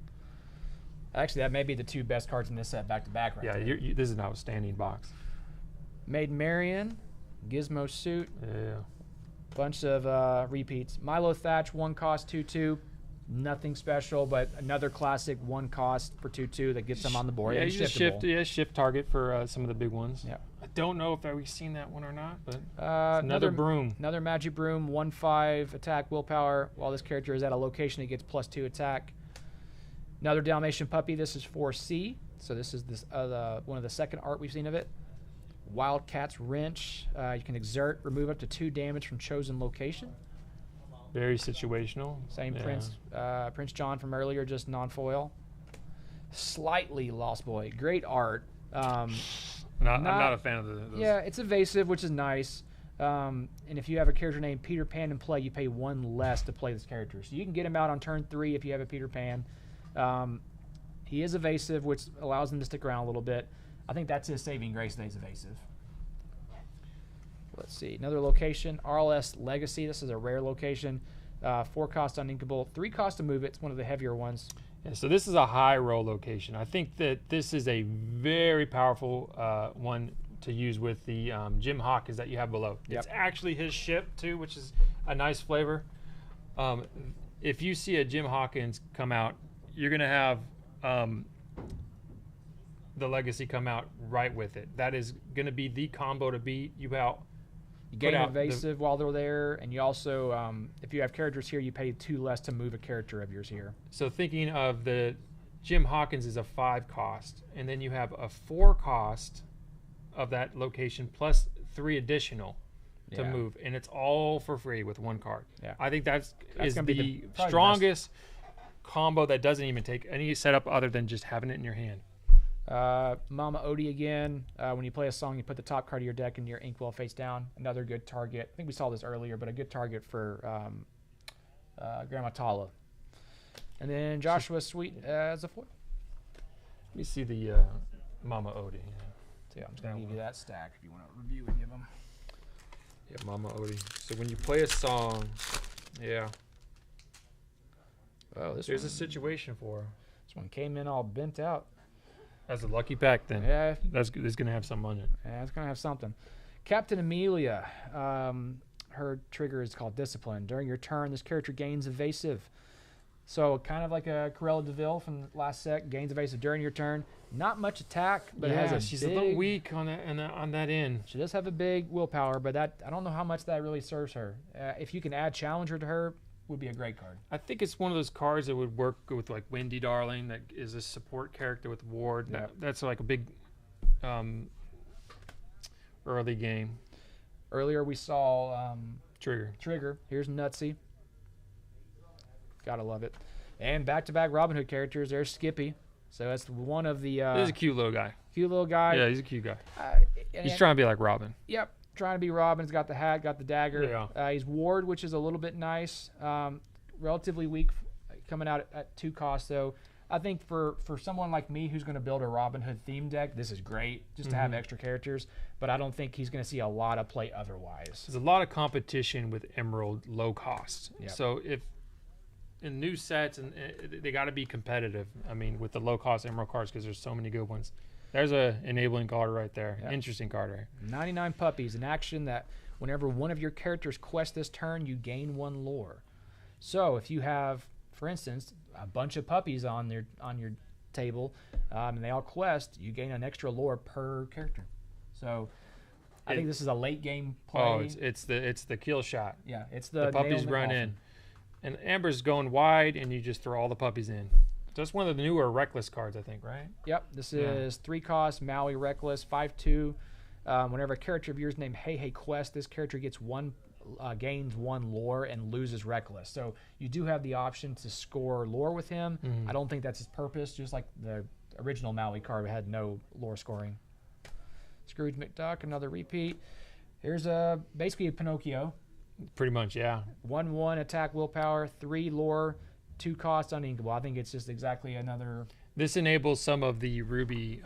A: Actually, that may be the 2 best cards in this set back to back right there.
B: Yeah, this is an outstanding box.
A: Maid Marian, Gizmo Suit.
B: Yeah.
A: Bunch of repeats. Milo Thatch, 1 cost, 2/2. Nothing special, but another classic 1 cost for 2/2 that gets them on the board.
B: Yeah, you just shift target for some of the big ones.
A: Yeah.
B: I don't know if we've seen that one or not, but
A: another
B: broom.
A: Another magic broom, 1/5 attack willpower. While this character is at a location, it gets +2 attack. Another Dalmatian puppy. This is 4C. So this is one of the second art we've seen of it. Wildcat's Wrench. You can exert, remove up to 2 damage from chosen location.
B: Very situational.
A: Same Prince John from earlier, just non-foil. Slightly Lost Boy. Great art.
B: I'm not a fan of those.
A: Yeah, it's evasive, which is nice. And if you have a character named Peter Pan in play, you pay 1 less to play this character. So you can get him out on turn 3 if you have a Peter Pan. He is evasive, which allows him to stick around a little bit. I think that's his saving grace that he's evasive. Let's see. Another location, RLS Legacy. This is a rare location. 4 cost uninkable, 3 cost to move it. It's one of the heavier ones.
B: Yeah, so this is a high roll location. I think that this is a very powerful one to use with the Jim Hawkins that you have below.
A: Yep.
B: It's actually his ship too, which is a nice flavor. If you see a Jim Hawkins come out, you're going to have the Legacy come out right with it. That is going to be the combo to beat. You
A: gain evasive while they're there, and you also, if you have characters here, you pay 2 less to move a character of yours here.
B: So thinking of the Jim Hawkins is a 5 cost, and then you have a 4 cost of that location plus 3 additional to move, and it's all for free with 1 card.
A: Yeah.
B: I think that's
A: gonna be
B: the
A: probably
B: strongest combo that doesn't even take any setup other than just having it in your hand.
A: Mama Odie again. When you play a song, you put the top card of your deck in your inkwell face down. Another good target. I think we saw this earlier, but a good target for Grandma Tala. And then Joshua Sweet as a foil.
B: Let me see the Mama Odie.
A: So yeah, I'm just going to give you that stack if you want to review any of them.
B: Yeah, Mama Odie. So when you play a song,
A: Oh,
B: there's a situation for her.
A: This one came in all bent out.
B: That's a lucky pack then.
A: Yeah.
B: It's going to have something on it.
A: Yeah, it's going to have something. Captain Amelia. Her trigger is called Discipline. During your turn, this character gains evasive. So kind of like a Cruella de Vil from last set, gains evasive during your turn. Not much attack, but it has
B: she's a little weak on that end.
A: She does have a big willpower, but I don't know how much that really serves her. If you can add Challenger to her, would be a great card.
B: I think it's one of those cards that would work with like Wendy Darling, that is a support character with Ward.
A: Yep.
B: That's like a big early game.
A: Earlier we saw
B: Trigger.
A: Here's Nutsy. Gotta love it. And back-to-back Robin Hood characters. There's Skippy. So that's one of the
B: He's a cute little guy.
A: cute little guy.
B: Yeah, he's a cute guy. He's
A: And-
B: trying to be like Robin.
A: Yep, trying to be Robin. He's got the hat, got the dagger.
B: Yeah.
A: He's Ward, which is a little bit nice. Relatively weak, coming out at 2 costs though. I think for someone like me who's going to build a Robin Hood theme deck, this is great just to have extra characters. But I don't think he's going to see a lot of play otherwise.
B: There's a lot of competition with Emerald low cost.
A: Yep.
B: So if in new sets, and they got to be competitive. I mean, with the low cost Emerald cards, because there's so many good ones. There's a enabling card right there.
A: Yep.
B: Interesting card right.
A: 99 Puppies, an action that whenever one of your characters quests this turn, you gain 1 lore. So if you have, for instance, a bunch of puppies on your table, and they all quest, you gain an extra lore per character. So I think this is a late game play.
B: Oh, it's the kill shot.
A: Yeah, it's the
B: puppies
A: nail in the
B: run
A: coffin.
B: in, and Amber's going wide, and you just throw all the puppies in. That's one of the newer Reckless cards, I think, right?
A: Yep, this is 3 cost Maui Reckless 5/2. Whenever a character of yours named Hey Hey quest, this character gets gains 1 lore and loses Reckless. So you do have the option to score lore with him. I don't think that's his purpose. Just like the original Maui card had no lore scoring. Scrooge McDuck, another repeat. Here's basically a Pinocchio.
B: Pretty much, yeah.
A: 1/1 attack willpower, 3 lore, 2 cost uninkable. I think it's just exactly another.
B: This enables some of the Ruby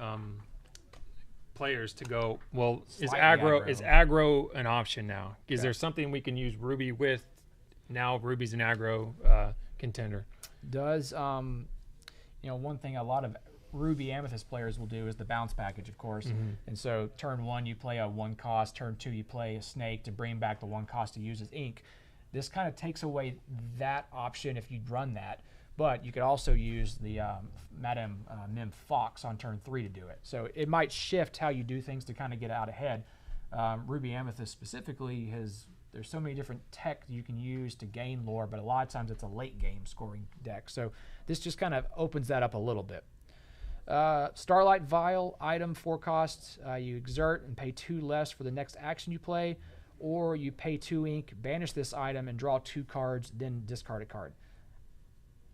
B: players to go, well, is
A: Slightly
B: aggro an option now? Is
A: Yeah.
B: there something we can use Ruby with? Now Ruby's an aggro contender.
A: Does one thing a lot of Ruby Amethyst players will do is the bounce package, of course. And so turn 1 you play a 1 cost, turn 2 you play a snake to bring back the 1 cost to use as ink. This kind of takes away that option if you run that. But you could also use the Madame Mim Fox on turn 3 to do it. So it might shift how you do things to kind of get out ahead. Ruby Amethyst specifically there's so many different tech you can use to gain lore, but a lot of times it's a late game scoring deck. So this just kind of opens that up a little bit. Starlight Vial, item 4 costs. You exert and pay 2 less for the next action you play, or you pay 2 ink, banish this item, and draw 2 cards, then discard a card.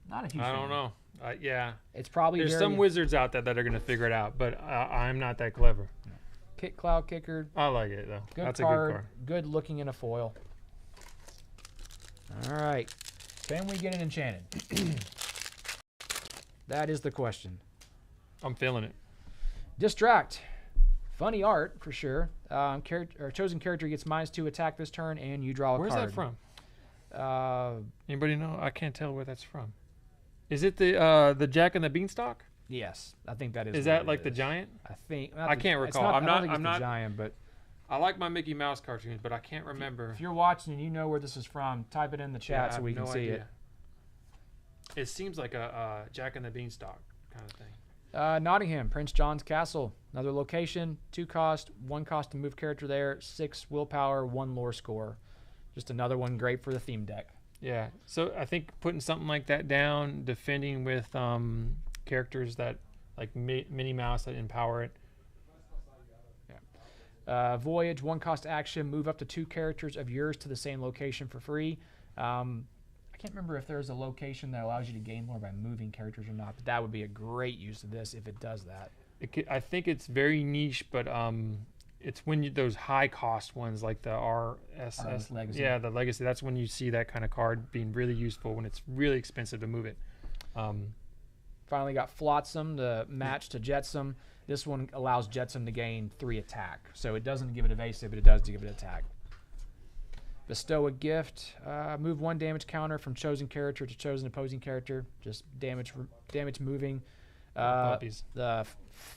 A: Not a huge
B: I don't
A: fan.
B: know. Yeah.
A: It's probably
B: There's
A: very
B: some wizards out there that are going to figure it out, but I'm not that clever.
A: Kick Cloud Kicker.
B: I like it, though.
A: Good
B: That's
A: card.
B: a good card.
A: Good looking in a foil. All right. Can we get an enchanted? That is the question.
B: I'm feeling it.
A: Distract. Funny art for sure. Chosen character gets -2 attack this turn, and you draw a
B: Where's
A: card.
B: that from?
A: Uh,
B: Anybody know? I can't tell where that's from. Is it the Jack and the Beanstalk?
A: yes, I think that is.
B: Is
A: what
B: that
A: it
B: like the
A: is.
B: giant?
A: I think.
B: I can't
A: it's
B: recall.
A: Not,
B: I'm
A: I don't
B: not-
A: think it's
B: I'm
A: the
B: not-
A: giant, but
B: I like my Mickey Mouse cartoons, but I can't remember.
A: if you're watching and you know where this is from, type it in the
B: Yeah,
A: chat
B: I
A: so we
B: have
A: can
B: no
A: see
B: idea. It seems like a Jack and the Beanstalk kind of thing.
A: it. Nottingham, Prince John's Castle, another location, 2 cost, 1 cost to move character there, 6 willpower, 1 lore score. Just another one great for the theme deck.
B: Yeah, so I think putting something like that down, defending with characters that like Minnie Mouse that empower it.
A: Voyage, 1 cost action, move up to 2 characters of yours to the same location for free. I can't remember if there's a location that allows you to gain lore by moving characters or not, but that would be a great use of this if it does that.
B: I think it's very niche, but it's when those high cost ones like the RSS
A: Legacy.
B: Yeah, the Legacy. That's when you see that kind of card being really useful when it's really expensive to move it.
A: Finally got Flotsam, the match to Jetsam. This one allows Jetsam to gain 3 attack. So it doesn't give it evasive, but it does give it attack. Bestow a gift. Move 1 damage counter from chosen character to chosen opposing character. Just damage moving.
B: Puppies.
A: The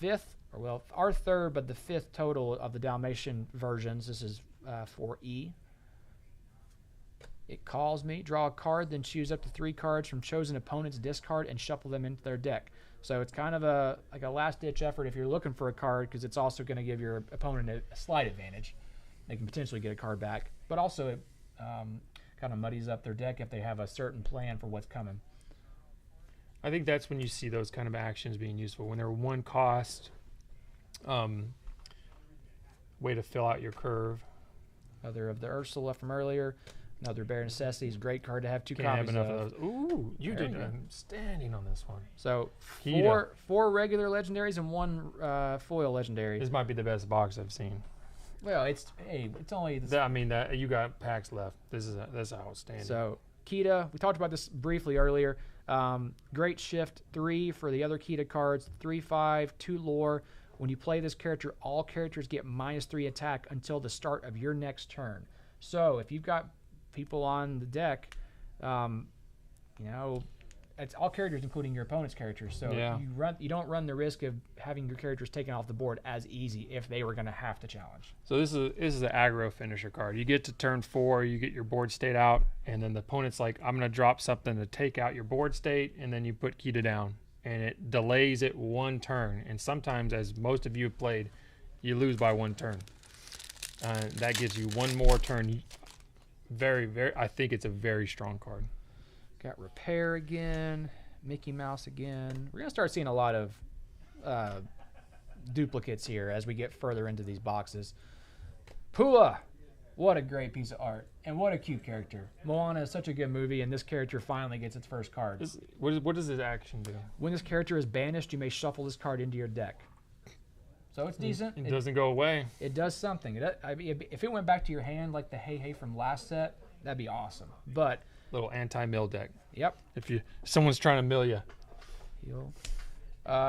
A: 5th, or well, our 3rd, but the 5th total of the Dalmatian versions. This is for E. It calls me. Draw a card, then choose up to 3 cards from chosen opponent's discard and shuffle them into their deck. So it's kind of a last-ditch effort if you're looking for a card, because it's also going to give your opponent a slight advantage. They can potentially get a card back, but also it kind of muddies up their deck if they have a certain plan for what's coming.
B: I think that's when you see those kind of actions being useful, when they're 1 cost, way to fill out your curve.
A: Other of the Ursula from earlier. Another Bare Necessities, great card to have 2
B: Can't
A: copies
B: have enough
A: of.
B: of those. Ooh, you
A: There
B: did
A: you go.
B: standing on this one.
A: So
B: Kita.
A: four regular legendaries and 1 foil legendary.
B: This might be the best box I've seen.
A: Well, it's only
B: I mean, that you got packs left. This is outstanding.
A: so Kita. We talked about this briefly earlier. Great shift 3 for the other Kita cards. 3/5, 2 lore. When you play this character, all characters get -3 attack until the start of your next turn. So if you've got people on the deck, you know, it's all characters, including your opponent's characters. So
B: Yeah.
A: you don't run the risk of having your characters taken off the board as easy if they were going to have to challenge.
B: So this is an aggro finisher card. You get to turn 4, you get your board state out, and then the opponent's like, I'm going to drop something to take out your board state, and then you put Kita down. And it delays it 1 turn. And sometimes, as most of you have played, you lose by 1 turn. That gives you 1 more turn. I think it's a very strong card.
A: Got Repair again, Mickey Mouse again. We're going to start seeing a lot of duplicates here as we get further into these boxes. Pua! What a great piece of art. And what a cute character. Moana is such a good movie, and this character finally gets its first card.
B: What does this action do?
A: When this character is banished, you may shuffle this card into your deck. So it's decent.
B: It doesn't go away.
A: It does something. I mean, if it went back to your hand like the Hey Hey from last set, that'd be awesome. But
B: Little anti-mill deck.
A: yep.
B: If someone's trying to mill you,
A: Heal.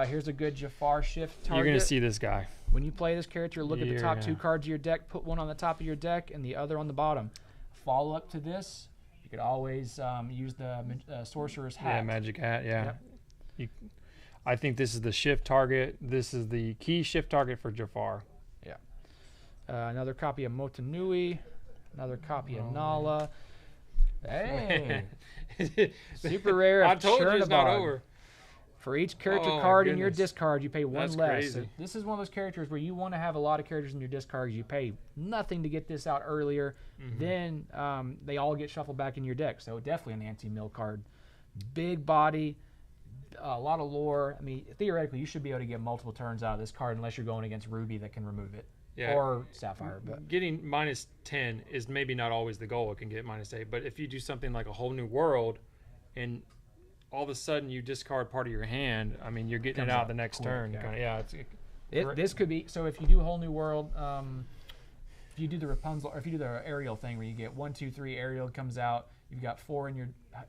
A: Here's a good Jafar shift target.
B: you're gonna see this guy.
A: When you play this character, look at the top
B: Yeah.
A: 2 cards of your deck, put one on the top of your deck and the other on the bottom. Follow up to this, you could always use the Sorcerer's Hat.
B: Yeah, magic hat. Yeah.
A: Yep.
B: I think this is the shift target. This is the key shift target for Jafar.
A: Another copy of Motunui. Another copy of Nala. Hey! Super rare.
B: I told you it's not
A: Chernabog.
B: over.
A: For each character
B: Oh, my
A: card in your
B: goodness.
A: discard, you pay 1
B: That's
A: less. So
B: crazy.
A: this is one of those characters where you want to have a lot of characters in your discards. You pay nothing to get this out earlier.
B: Mm-hmm.
A: Then they all get shuffled back in your deck. So definitely an anti-mill card. Big body, a lot of lore. I mean, theoretically, you should be able to get multiple turns out of this card unless you're going against Ruby that can remove it.
B: Yeah.
A: Or Sapphire. But
B: Getting -10 is maybe not always the goal. It can get -8. But if you do something like a whole new world and all of a sudden you discard part of your hand, I mean, you're getting it
A: Comes
B: out
A: out
B: the next
A: quick,
B: turn.
A: yeah.
B: Correct.
A: This could be, so if you do a whole new world, if you do the Rapunzel, or if you do the Ariel thing where you get 1, 2, 3, Ariel comes out, you've got 4 in your,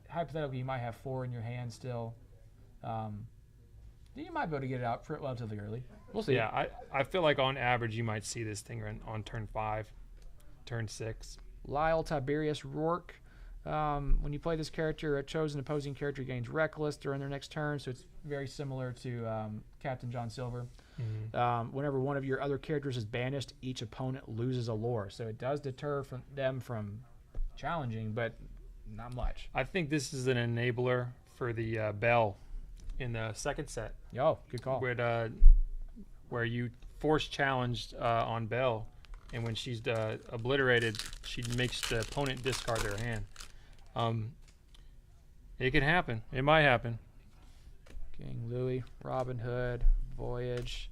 A: hypothetically you might have 4 in your hand still. You might be able to get it out relatively early. We'll see.
B: Yeah, I feel like on average you might see this thing on turn 5, turn 6.
A: Lyle Tiberius Rourke. When you play this character, a chosen opposing character gains Reckless during their next turn, so it's very similar to Captain John Silver.
B: Mm-hmm.
A: Whenever one of your other characters is banished, each opponent loses a lore, so it does deter them from challenging, but not much.
B: I think this is an enabler for the Belle in the second set.
A: Oh, good call.
B: Where you force challenged on Belle, and when she's obliterated, she makes the opponent discard their hand. It can happen. It might happen.
A: King Louis, Robin Hood, Voyage,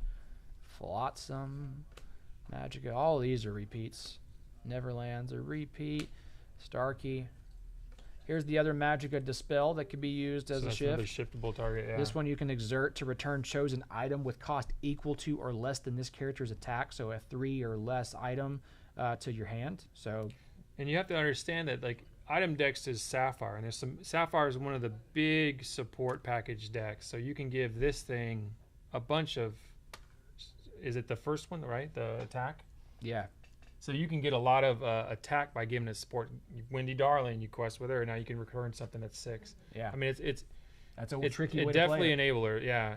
A: Flotsam, Magica. All of these are repeats. Neverland's a repeat. Starkey. Here's the other Magica Dispel that could be used as
B: So
A: a
B: that's
A: shift.
B: another shiftable target. Yeah.
A: This one you can exert to return chosen item with cost equal to or less than this character's attack, so a 3 or less item to your hand. So,
B: And you have to understand that like item decks is Sapphire, and there's some Sapphire is one of the big support package decks. So you can give this thing a bunch of. Is it the first one, right? The attack.
A: yeah.
B: So you can get a lot of attack by giving it support. Wendy Darling, you quest with her, and now you can return something that's 6.
A: Yeah.
B: I mean, it's
A: That's a tricky way to
B: definitely
A: play it.
B: enabler. Yeah.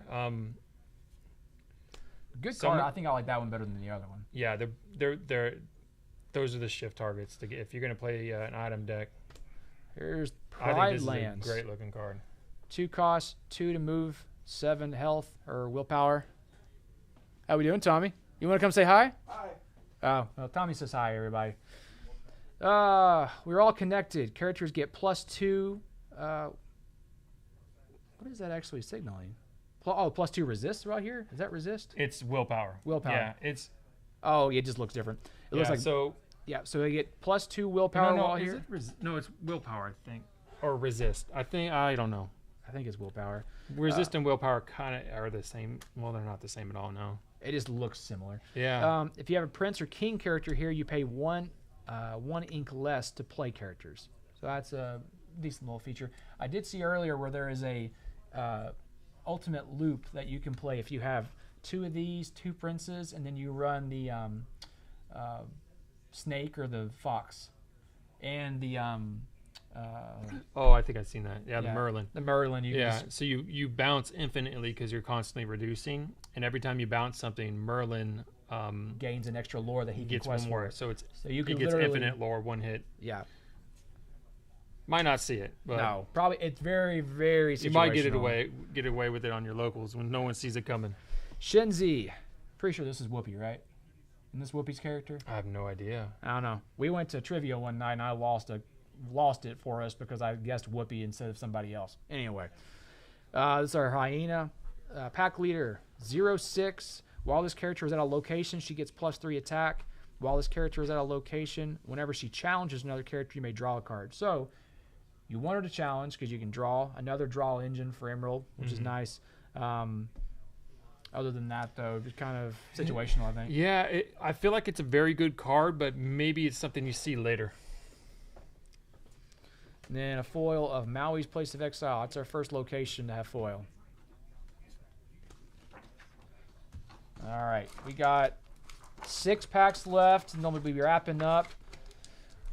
A: Good
B: some-
A: card. I think I like that one better than the other one.
B: Yeah. They're those are the shift targets to get if you're going to play an item deck.
A: Here's
B: I think
A: Pride
B: this
A: Lands.
B: is a great looking card.
A: 2 cost, 2 to move, 7 health or willpower. How we doing, Tommy? You want to come say hi?
C: Hi.
A: Oh, well, Tommy says hi, everybody. We're all connected. Characters get +2. What is that actually signaling? +2 resist right here? Is that resist?
B: It's willpower.
A: Willpower.
B: Yeah. It's
A: Oh, it just looks different. It looks like
B: so
A: Yeah, so they get +2 willpower
B: no,
A: while
B: is
A: here.
B: it no, it's willpower, I think, or resist. I don't know.
A: I think it's willpower.
B: Resist and willpower kind of are the same. Well, they're not the same at all. No.
A: It just looks similar.
B: Yeah.
A: If you have a prince or king character here, you pay one ink less to play characters. So that's a decent little feature. I did see earlier where there is a ultimate loop that you can play if you have 2 of these, 2 princes, and then you run the snake or the fox, and the
B: oh, I think I've seen that. Yeah, the Merlin.
A: The Merlin.
B: So you bounce infinitely because you're constantly reducing, and every time you bounce something, Merlin
A: gains an extra lore that he
B: gets
A: can quest
B: one more.
A: for.
B: So
A: you
B: he
A: can
B: gets
A: literally,
B: infinite lore, one hit.
A: Yeah.
B: Might not see it, but
A: No, probably it's very, very situational.
B: you might get away with it on your locals when no one sees it coming.
A: Shenzi. Pretty sure this is Whoopi, right? Isn't this Whoopi's character?
B: I have no idea.
A: I don't know. We went to trivia one night and I lost it for us because I guessed Whoopi instead of somebody else. Anyway, this is our hyena. Pack leader 06. While this character is at a location, she gets +3 attack. While this character is at a location, whenever she challenges another character, you may draw a card. So you want her to challenge because you can draw another draw engine for Emerald, which is nice. Other than that, though, just kind of situational, I think.
B: Yeah, I feel like it's a very good card, but maybe it's something you see later.
A: And then a foil of Maui's Place of Exile. That's our first location to have foil. All right, we got 6 packs left, and then we'll be wrapping up.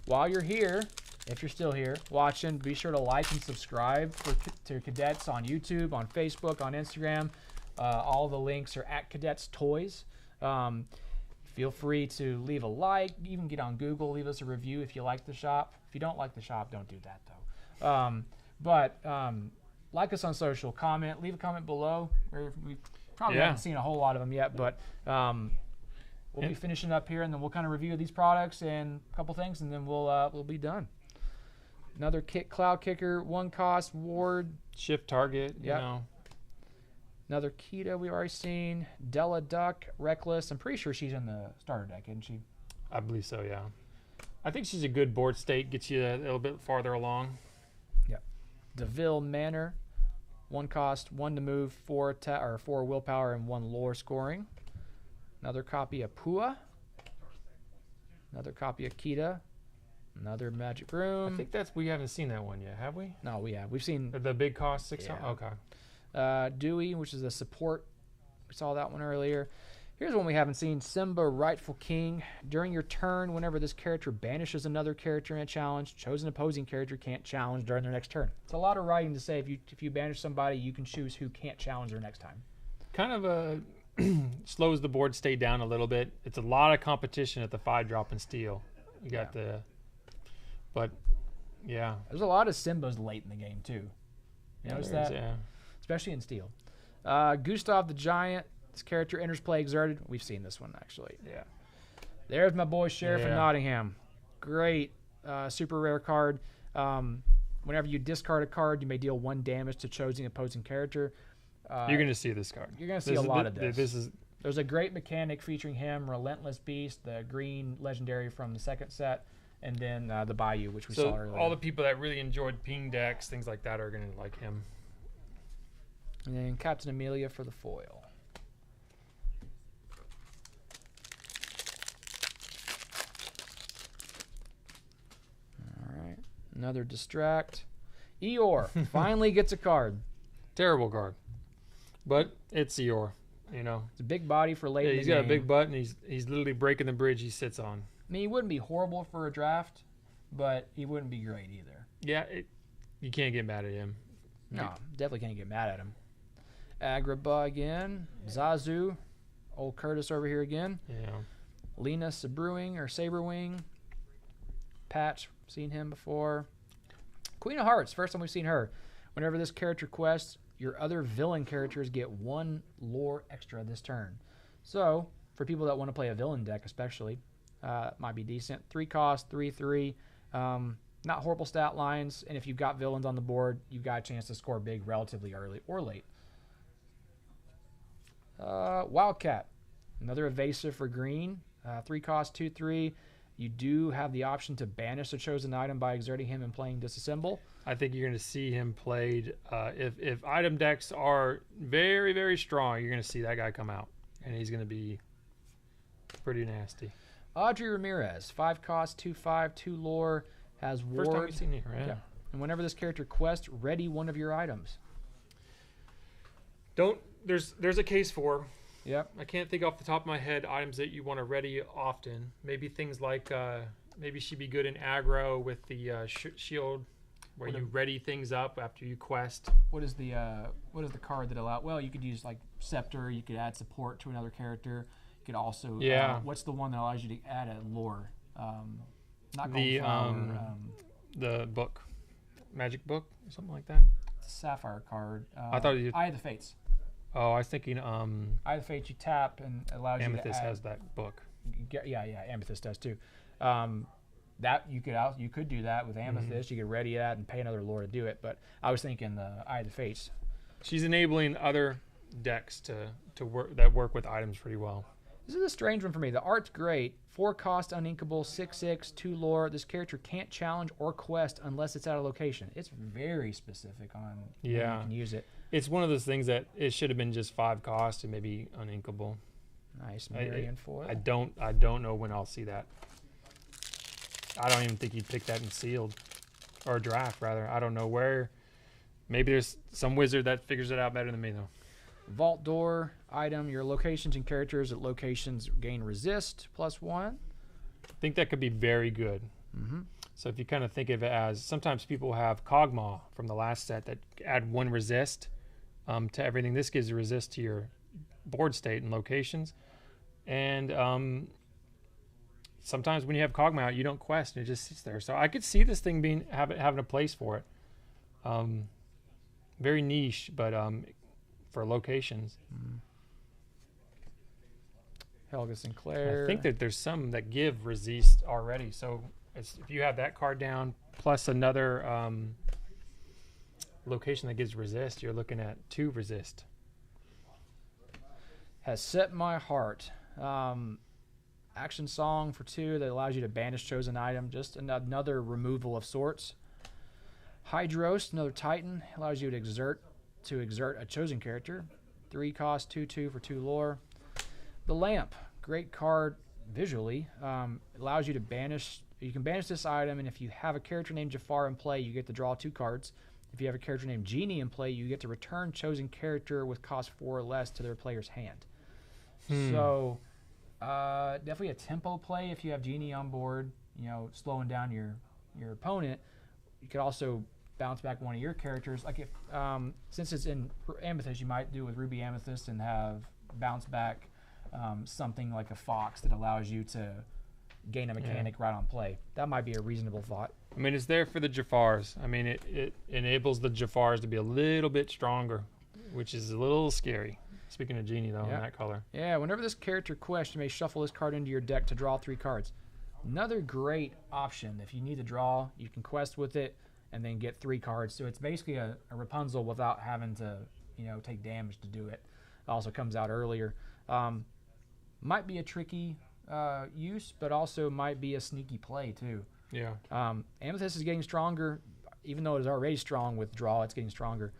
A: While you're here, if you're still here watching, be sure to like and subscribe to Cadets on YouTube, on Facebook, on Instagram. All the links are at Cadets Toys. Feel free to leave a like. Even get on Google, leave us a review if you like the shop. If you don't like the shop, don't do that though. Like us on social, comment, leave a comment below. We probably haven't seen a whole lot of them yet, but we'll be finishing up here, and then we'll kind of review these products and a couple things, and then we'll be done. Another Cloud Kicker, 1 cost, Ward.
B: Shift target, you know.
A: Another Kita we've already seen. Della Duck, Reckless. I'm pretty sure she's in the starter deck, isn't she?
B: I believe so, yeah. I think she's a good board state, gets you a little bit farther along.
A: Yep. Deville Manor, 1 cost, 1 to move, 4 willpower, and 1 lore scoring. Another copy of Pua. Another copy of Kita. Another Magic Room.
B: I think we haven't seen that one yet, have we?
A: No, we have. We've seen
B: the big cost 6.
A: Yeah.
B: Okay.
A: Dewey, which is a support. We saw that one earlier. Here's one we haven't seen. Simba, Rightful King. During your turn, whenever this character banishes another character in a challenge, chosen opposing character can't challenge during their next turn. It's a lot of writing to say if you banish somebody, you can choose who can't challenge their next time.
B: Kind of slows the board state down a little bit. It's a lot of competition at the 5-drop and steal. You got but yeah.
A: There's a lot of Simbas late in the game too. You notice that?
B: Yeah.
A: Especially in steel. Gustav the Giant. This character enters play exerted. We've seen this one actually.
B: Yeah.
A: There's my boy Sheriff of Nottingham. Great, super rare card. Whenever you discard a card, you may deal 1 damage to chosen opposing character.
B: You're going to see this card.
A: You're going to see a lot of this. There's a great mechanic featuring him, Relentless Beast, the green legendary from the 2nd set, and then the Bayou, which we saw earlier.
B: All the people that really enjoyed ping decks, things like that, are going to like him.
A: And then Captain Amelia for the foil. All right, another Distract. Eeyore finally gets a card.
B: Terrible card, but it's Eeyore. You know,
A: it's a big body for late.
B: Yeah, he's got a big butt, and he's literally breaking the bridge he sits on.
A: I mean, he wouldn't be horrible for a draft, but he wouldn't be great either.
B: Yeah, you can't get mad at him.
A: No, definitely can't get mad at him. Agrabah again. Zazu. Old Curtis over here again.
B: Yeah.
A: Lena Saberwing. Patch, seen him before. Queen of Hearts, first time we've seen her. Whenever this character quests, your other villain characters get 1 lore extra this turn. So, for people that want to play a villain deck especially, might be decent. 3 cost, 3/3. Not horrible stat lines, and if you've got villains on the board, you've got a chance to score big relatively early or late. Wildcat, another evasive for green. 3 cost, 2/3. You do have the option to banish a chosen item by exerting him and playing Disassemble.
B: I think you're going to see him played. If item decks are very, very strong, you're going to see that guy come out, and he's going to be pretty nasty.
A: Audrey Ramirez, 5 cost, 2/5, 2 lore, has
B: First time
A: ward.
B: we've seen it, right?
A: Yeah. And whenever this character quests, ready one of your items.
B: There's a case for.
A: Yep.
B: I can't think off the top of my head items that you want to ready often. Maybe things like maybe she'd be good in aggro with the shield, where you ready things up after you quest.
A: What is the card that allow? Well, you could use like Scepter. You could add support to another character. You could also what's the one that allows you to add a lore? Not
B: The
A: Flower,
B: the book, magic book, or something like that.
A: it's a Sapphire card.
B: I thought you.
A: Eye of the Fates.
B: Oh, I was thinking
A: Eye of the Fates. You tap and it allows you to
B: Amethyst
A: add.
B: has that book.
A: Yeah, Amethyst does too. That you could do that with Amethyst. You could ready that and pay another lore to do it. But I was thinking the Eye of the Fates.
B: She's enabling other decks to work with items pretty well.
A: This is a strange one for me. The art's great. 4 cost, uninkable, 6/6, 2 lore. This character can't challenge or quest unless it's at a location. It's very specific on when you can use it.
B: It's one of those things that it should have been just 5 cost and maybe uninkable.
A: Nice Marion foil.
B: I don't know when I'll see that. I don't even think you'd pick that in sealed or draft rather. I don't know where. Maybe there's some wizard that figures it out better than me though.
A: Vault door item. Your locations and characters at locations gain resist +1.
B: I think that could be very good. So if you kind of think of it as, sometimes people have Kog'Maw from the last set that add 1 resist to everything. This gives a resist to your board state and locations. And sometimes when you have Kog'Maw out, you don't quest and it just sits there. So I could see this thing having a place for it. Very niche, but for locations.
A: Helga Sinclair.
B: I think that there's some that give resist already. So if you have that card down plus another location that gives resist, you're looking at 2 resist.
A: Has Set My Heart. Action song for 2 that allows you to banish chosen item. Just another removal of sorts. Hydros, another Titan, allows you to exert a chosen character. 3 cost, 2/2 for 2 lore. The Lamp, great card visually. Allows you to banish. You can banish this item, and if you have a character named Jafar in play, you get to draw 2 cards. If you have a character named Genie in play, you get to return chosen character with cost 4 or less to their player's hand. So definitely a tempo play if you have Genie on board, slowing down your opponent. You could also bounce back one of your characters. Like if since it's in Amethyst, you might do it with Ruby Amethyst and have bounce back something like a Fox that allows you to gain a mechanic right on play. That might be a reasonable thought.
B: I mean, it's there for the Jafars. I mean, it enables the Jafars to be a little bit stronger, which is a little scary. Speaking of Genie, though, in that color. Yeah,
A: whenever this character quests, you may shuffle this card into your deck to draw 3 cards. Another great option. If you need to draw, you can quest with it and then get 3 cards. So it's basically a Rapunzel without having to, take damage to do it. It also comes out earlier. Might be a tricky use, but also might be a sneaky play, too.
B: Yeah.
A: Amethyst is getting stronger. Even though it is already strong with draw, it's getting stronger.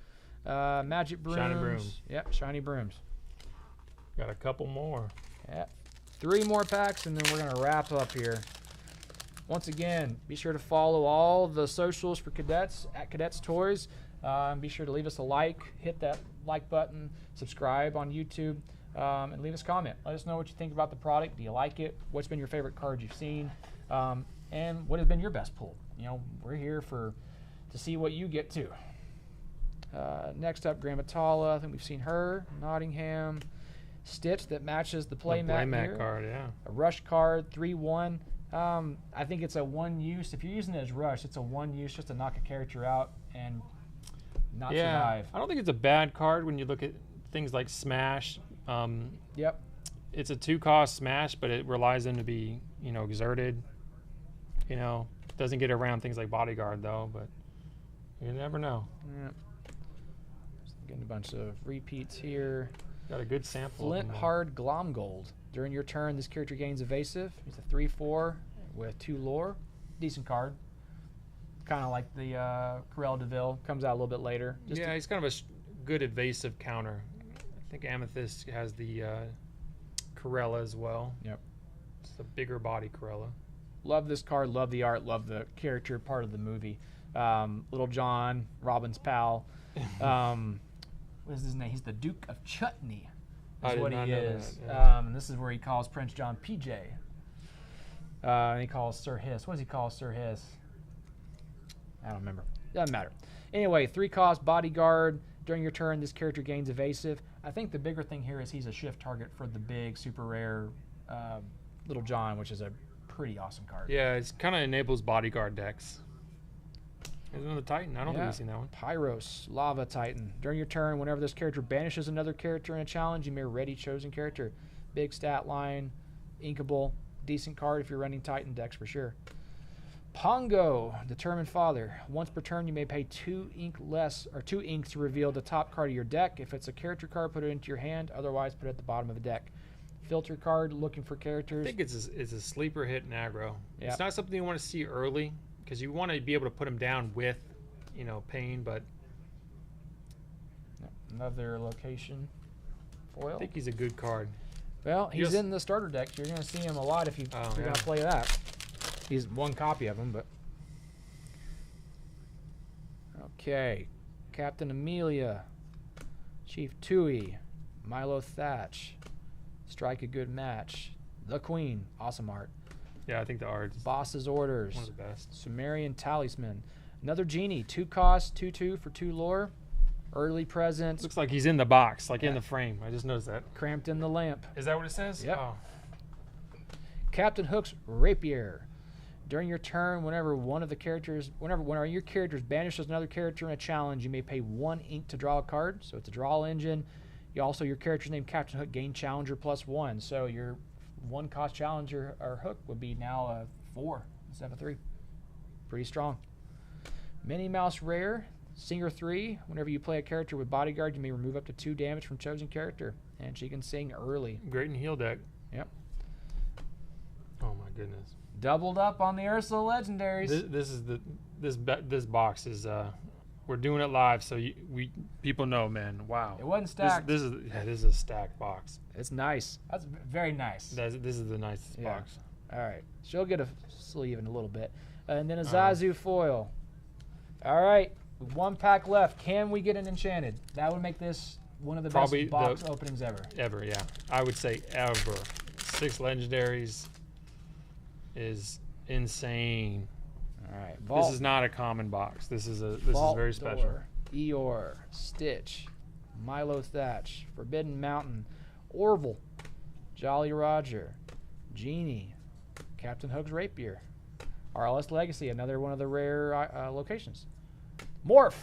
A: Magic Brooms.
B: Shiny Brooms.
A: Yep, Shiny Brooms.
B: Got a couple more.
A: Yeah. 3 more packs, and then we're going to wrap up here. Once again, be sure to follow all the socials for Cadets at Cadets Toys. And be sure to leave us a like, hit that like button, subscribe on YouTube, and leave us a comment. Let us know what you think about the product. Do you like it? What's been your favorite card you've seen? And what has been your best pull? We're here to see what you get too. Next up, Grammatala. I think we've seen her. Nottingham. Stitch that matches the playmat
B: card, yeah.
A: A rush card, 3/1. I think it's a 1 use. If you're using it as rush, it's a 1 use just to knock a character out and not survive.
B: I don't think it's a bad card when you look at things like Smash.
A: Yep.
B: It's a 2 cost Smash, but it relies on to be, exerted. Doesn't get around things like Bodyguard though, but you never know.
A: Yeah. Getting a bunch of repeats here.
B: Got a good sample.
A: Flint Hard Glomgold. During your turn, this character gains evasive. It's a 3/4 with 2 lore. Decent card. Kind of like the Corel DeVille. Comes out a little bit later.
B: Yeah, he's kind of a good evasive counter. I think Amethyst has the Corella as well.
A: Yep.
B: It's the bigger body Corella.
A: Love this card. Love the art. Love the character part of the movie. Little John, Robin's pal. What is his name? He's the Duke of Chutney. That's what he is.
B: That, yeah.
A: And this is where he calls Prince John PJ. And he calls Sir Hiss. What does he call Sir Hiss? I don't remember. Doesn't matter. Anyway, 3 cost bodyguard. During your turn, this character gains evasive. I think the bigger thing here is he's a shift target for the big, super rare Little John, which is a pretty awesome card.
B: Yeah, it kind of enables bodyguard decks. Is another Titan? I don't think we've seen that one.
A: Pyros, Lava Titan. During your turn, whenever this character banishes another character in a challenge, you may ready chosen character. Big stat line, inkable, decent card if you're running Titan decks for sure. Pongo, Determined Father. Once per turn, you may pay 2 ink to reveal the top card of your deck. If it's a character card, put it into your hand. Otherwise, put it at the bottom of the deck. Filter card, looking for characters.
B: I think it's a sleeper hit in aggro.
A: Yep.
B: It's not something you want to see early because you want to be able to put him down with, pain. But
A: another location foil.
B: I think he's a good card.
A: Well, he's in the starter deck. You're going to see him a lot if you're going to play that. He's 1 copy of him, but okay. Captain Amelia, Chief Tui, Milo Thatch, Strike a Good Match, The Queen, awesome art.
B: Yeah, I think the art is
A: Boss's Orders,
B: one of the best.
A: Sumerian Talisman, another genie, 2 cost, 2/2 for 2 lore. Early presence.
B: Looks like he's in the box, like in the frame. I just noticed that.
A: Cramped in the lamp.
B: Is that what it says?
A: Yep.
B: Oh.
A: Captain Hook's Rapier. During your turn, whenever one of your characters banishes another character in a challenge, you may pay 1 ink to draw a card. So it's a draw engine. Your character's name Captain Hook gain Challenger +1. So your 1 cost Challenger or Hook would be now a 4 instead of a 3. Pretty strong. Minnie Mouse Rare. Singer 3. Whenever you play a character with Bodyguard, you may remove up to 2 damage from chosen character. And she can sing early.
B: Great and heal deck.
A: Yep.
B: Oh my goodness.
A: Doubled up on the Ursula Legendaries.
B: This box is we're doing it live, so people know, man. Wow.
A: It wasn't stacked.
B: This is a stacked box.
A: It's nice. That's very nice.
B: This is the nicest box.
A: All right. She'll get a sleeve in a little bit. And then a Zazu foil. All right. 1 pack left. Can we get an enchanted? That would make this one of the best box openings ever.
B: Ever, yeah. I would say ever. 6 legendaries is insane.
A: All right.
B: This is not a common box. This is very special.
A: Eeyore, Stitch, Milo Thatch, Forbidden Mountain, Orville, Jolly Roger, Genie, Captain Hook's Rapier, RLS Legacy, another one of the rare locations. Morph.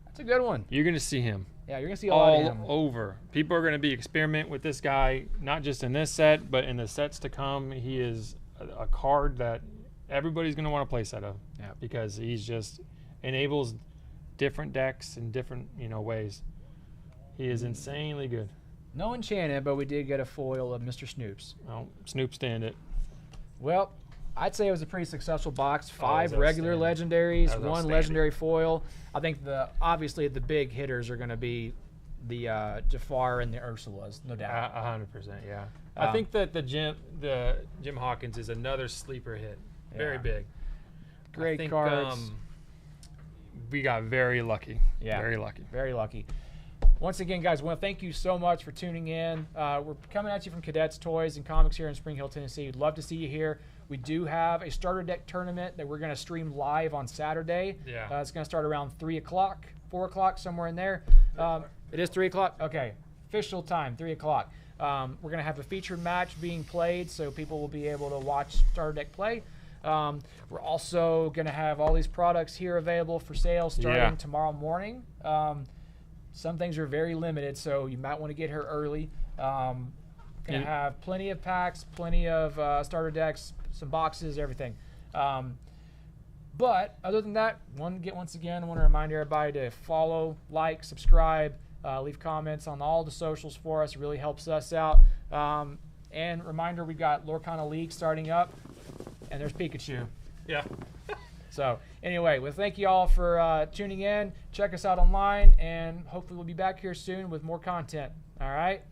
A: That's a good one.
B: You're going to see him.
A: Yeah, you're going to see a lot of him.
B: All over. People are going to be experiment with this guy, not just in this set, but in the sets to come. He is a card that everybody's going to want to play set of because he's just enables different decks in different ways. He is insanely good.
A: No enchanted, but we did get a foil of Mr. Snoops.
B: Oh, Snoop stand it.
A: Well, I'd say it was a pretty successful box. 5 regular legendaries, 1 legendary foil. I think obviously the big hitters are going to be the Jafar and the Ursulas, no doubt.
B: 100%, yeah. I think that the Jim Hawkins is another sleeper hit. Very big.
A: Great cards.
B: We got very lucky.
A: Yeah.
B: Very lucky.
A: Very lucky. Once again, guys, I want to thank you so much for tuning in. We're coming at you from Cadets Toys and Comics here in Spring Hill, Tennessee. We'd love to see you here. We do have a starter deck tournament that we're going to stream live on Saturday.
B: Yeah.
A: It's going to start around 3 o'clock, 4 o'clock, somewhere in there. It is 3 o'clock? Okay. Official time, 3 o'clock. We're going to have a featured match being played, so people will be able to watch starter deck play. We're also going to have all these products here available for sale starting tomorrow morning. Some things are very limited, so you might want to get here early. Going to have plenty of packs, plenty of starter decks, some boxes, everything. But other than that, once again, I want to remind everybody to follow, like, subscribe, leave comments on all the socials for us. It really helps us out. And reminder, we got Lorcana League starting up. and there's Pikachu.
B: Yeah.
A: So anyway, well, thank you all for tuning in. Check us out online, and hopefully we'll be back here soon with more content. All right?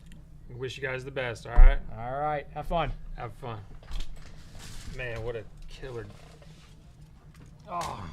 B: Wish you guys the best, all right?
A: All right. Have fun.
B: Have fun. Man, what a killer. Oh.